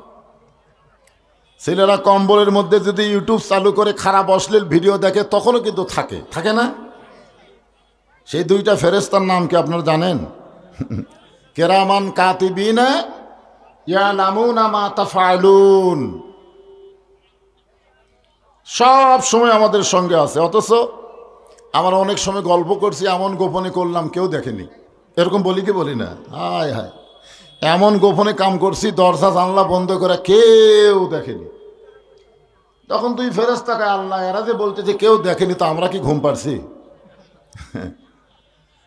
ছেলেরা কম্বলের মধ্যে যদি ইউটিউব চালু করে খারাপ অশ্লীল ভিডিও দেখে তখনও কিন্তু থাকে, থাকে না? সেই দুইটা ফেরেশতার নাম কি আপনারা জানেন? কেরামান কাতিবিনা ইয়ালামুনা মা তাফআলুন। সব সময় আমাদের সঙ্গে আছে, অথচ আমরা অনেক সময় গল্প করছি, এমন গোপনে করলাম কেউ দেখেনি। এরকম বলি কি বলি না? হায় হায়, এমন গোপনে কাম করছি দরজা জানলা বন্ধ করে কেউ দেখেনি। তখন তুই ফেরেশতাকে আল্লাহ এরা যে বলতে যে কেউ দেখেনি, তো আমরা কি ঘুম পারছি?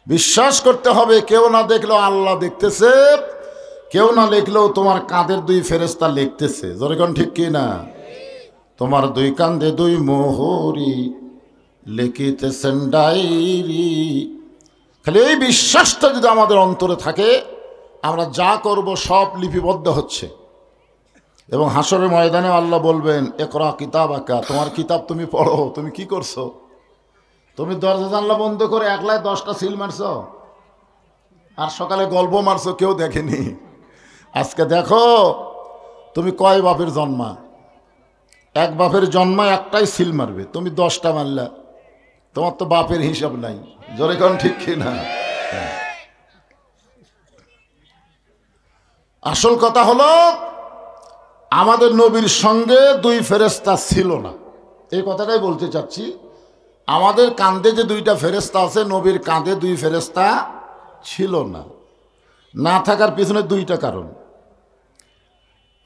বিশ্বাস করতে হবে কেউ না দেখলেও আল্লাহ দেখতেছে, কেউ না লিখলেও তোমার কাঁধের দুই ফেরেশতা লিখতেছে। জোরে কোন ঠিক কি না? তোমার দুই কাঁধে দুই মোহরি লিখিতেছেন ডায়েরি। খালি এই বিশ্বাসটা যদি আমাদের অন্তরে থাকে, আমরা যা করব সব লিপিবদ্ধ হচ্ছে। এবং হাসরের ময়দানে আল্লাহ বলবেন ইকরা কিতাবাকা, তোমার কিতাব তুমি পড়ো। তুমি কি করছো? তুমি দরজা জানলা বন্ধ করে একলাই 10টা সিল মারছো আর সকালে গল্প মারছো, কেউ দেখেনি। আজকে দেখো তুমি কয় বাপের জন্মা। এক বাপের জন্মা একটাই সিল মারবে, তুমি 10টা মারলা, তোমার তো বাপের হিসাব নাই। জোরে কোন ঠিক কি না? আসল কথা হলো আমাদের নবীর সঙ্গে দুই ফেরেশতা ছিল না। এই কথাটাই বলতে চাচ্ছি। আমাদের কাঁধে যে দুইটা ফেরেশতা আছে, নবীর কাঁধে দুই ফেরেশতা ছিল না। না থাকার পিছনে দুইটা কারণ।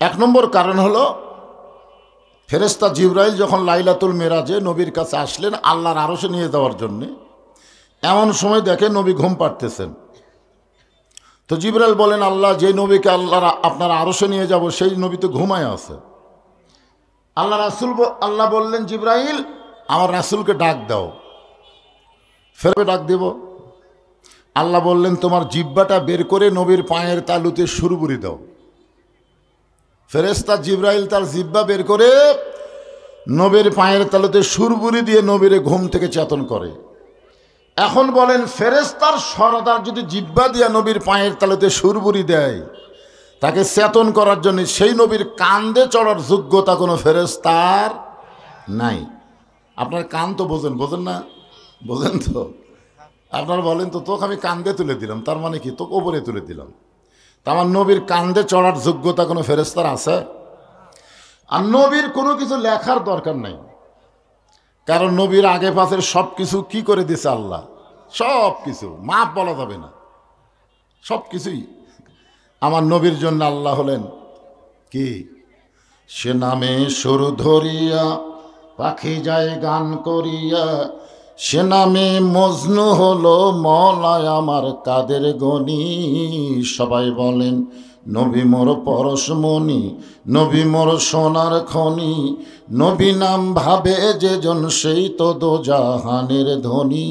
এক নম্বর কারণ হলো ফেরেশতা জিবরাইল যখন লাইলাতুল মেরাজে নবীর কাছে আসলেন আল্লাহর আরশে নিয়ে যাওয়ার জন্যে, এমন সময় দেখে নবী ঘুম পাড়তেছেন। তো জিবরাইল বলেন আল্লাহ যে নবীকে আপনার আরশে নিয়ে যাব সেই নবী তো ঘুমায় আছে। আল্লাহ বললেন জিবরাইল আমার রাসূলকে ডাক দাও। ফেরবে ডাক দেব। আল্লাহ বললেন তোমার জিহ্বাটা বের করে নবীর পায়ের তালুতে সুরবুরি দাও। ফেরেশতা জিবরাইল তার জিহ্বা বের করে নবীর পায়ের তালুতে সুরবুরি দিয়ে নবীরে ঘুম থেকে চেতন করে। এখন বলেন ফেরেশতার সরদার যদি জিহ্বা দিয়া নবীর পায়ের তালুতে সুরবুরি দেয়, তাকে চেতন করার জন্য সেই নবীর কান্দে চড়ার যোগ্যতা কোনো ফেরেশতার নাই। আপনার কান তো বোঝেন, বোঝেন না? বোঝেন তো? আপনারা বলেন তো তোকে আমি কান্দে তুলে দিলাম, তার মানে কি তোকে ওপরে তুলে দিলাম। তা আমার নবীর কান্দে চড়ার যোগ্যতা কোনো ফেরেশতার আছে? আর নবীর কোনো কিছু লেখার দরকার নাই, কারণ নবীর আগে পাশের সব কিছু কি করে দিছে আল্লাহ, সব কিছু মাপ বলা যাবে না, সব কিছুই আমার নবীর জন্য আল্লাহ হলেন কি? সে নামে সুর ধরিয়া পাখি যায় গান করিয়া, সে নামে মজনু হলো মলায় আমার কাদের গনি। সবাই বলেন নবী মোর পরশমণি, নবী মোর সোনার খনি, নবী নাম ভাবে যে জন সেই তো দোজাহানের ধনী।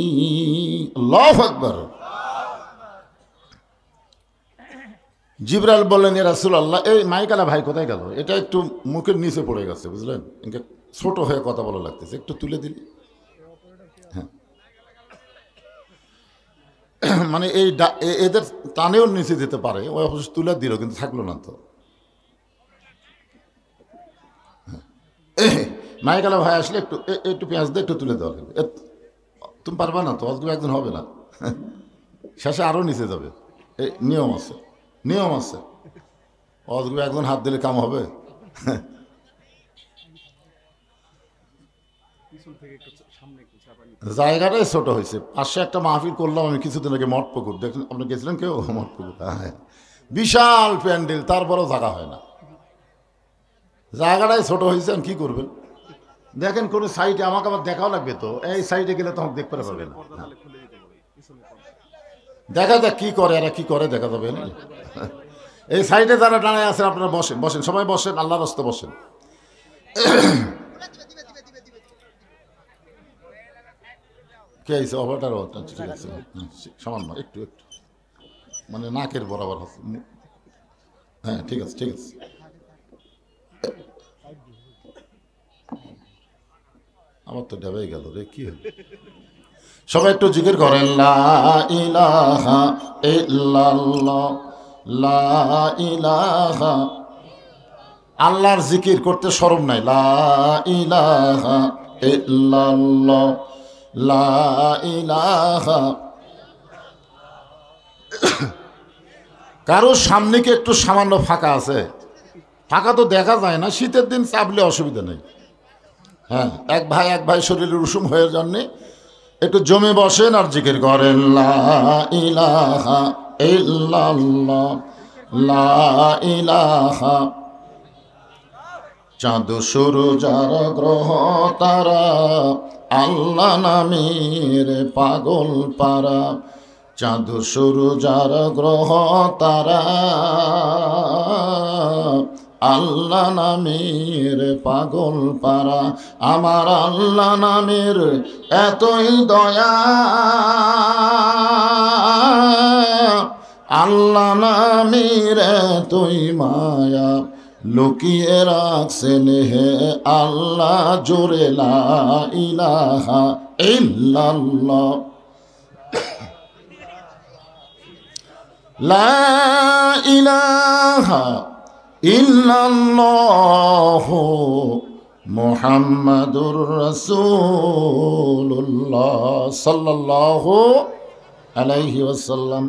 আল্লাহু আকবার। জিবরাইল বললেন এ রাসূলুল্লাহ, এই মাইকালা ভাই কোথায় গেল? এটা একটু মুখের নিচে পড়ে গেছে, বুঝলেন? একে ছোট হয়ে কথা বলা লাগতেছে, একটু তুলে দিলি। হ্যাঁ, মানে এই এদের টানেও নিচে যেতে পারে, ওই অবশ্য তুলে দিল কিন্তু থাকলো না তো। মাইকালা ভাই আসলে একটু একটু পেঁয়াজ দিয়ে একটু তুলে দেওয়া, তুমি পারবা না তো, অজগুলো একদিন হবে না, শেষে আরও নিচে যাবে। এই নিয়ম আছে, নিয়ম আছে, অজগুলো একজন হাত দিলে কাম হবে। জায়গাটাই ছোট হয়েছে। পাশে একটা মাহফিল করলাম আমি কিছুদিন আগে, মঠপুকুর, দেখলেন আপনি গেছিলেন কেউ? মঠপুকুর, হ্যাঁ, বিশাল প্যান্ডেল, তারপরেও জায়গা হয় না। জায়গাটাই ছোট হয়েছে, কি করবেন? দেখেন কোন সাইডে, আমাকে আবার দেখাও লাগবে তো, এই সাইডে গেলে তো আমাকে দেখতে পারবেন না। দেখা যাক কি করে, এরা কি করে দেখা যাবে না। এই সাইডে যারা দাঁড়ায় আছেন আপনারা বসেন, বসেন, সবাই বসেন, আল্লাহর রাস্তায় বসেন। কে আছে? অবাটার, ঠিক আছে, সামান্য একটু একটু মানে নাকের বরাবর আছে। হ্যাঁ, ঠিক আছে, ঠিক আছে। আমার তো ডেবাই গেল রে, কি হল? সবাই একটু জিকির করেন, লা ইলাহা ইল্লাল্লাহ, লা ইলাহা। আল্লাহর জিকির করতে শরম নাই। লা ইলাহা ইল্লাল্লাহ, লা ইলাহা। কারো সামনে কি একটু সামান্য ফাঁকা আছে? ফাঁকা তো দেখা যায় না, শীতের দিন চাপলে অসুবিধা নেই। হ্যাঁ, এক ভাই শরীরের উষুম হয়ে জন্যে একটু জমে বসেন আর জিকির করেন, লা ইলাহা ইল্লাল্লাহ, লা ইলাহা। চাঁদ সূরজ আর গ্রহ তারা, আল্লাহ নামের পাগল পারা। চাঁদ সূরজ আর গ্রহ তারা, আল্লাহ নামের পাগল পারা। আমার আল্লাহ নামের এতই দয়া, আল্লাহ নামের এতই মায়া, লুকিয়ে রাখছেন হে আল্লাহ জোরে, লা ইলাহা ইল্লাল্লাহ, লা ইলাহা ইল্লাল্লাহ, মুহাম্মাদুর রাসূলুল্লাহ সাল্লাল্লাহু আলাইহি ওয়াসাল্লাম।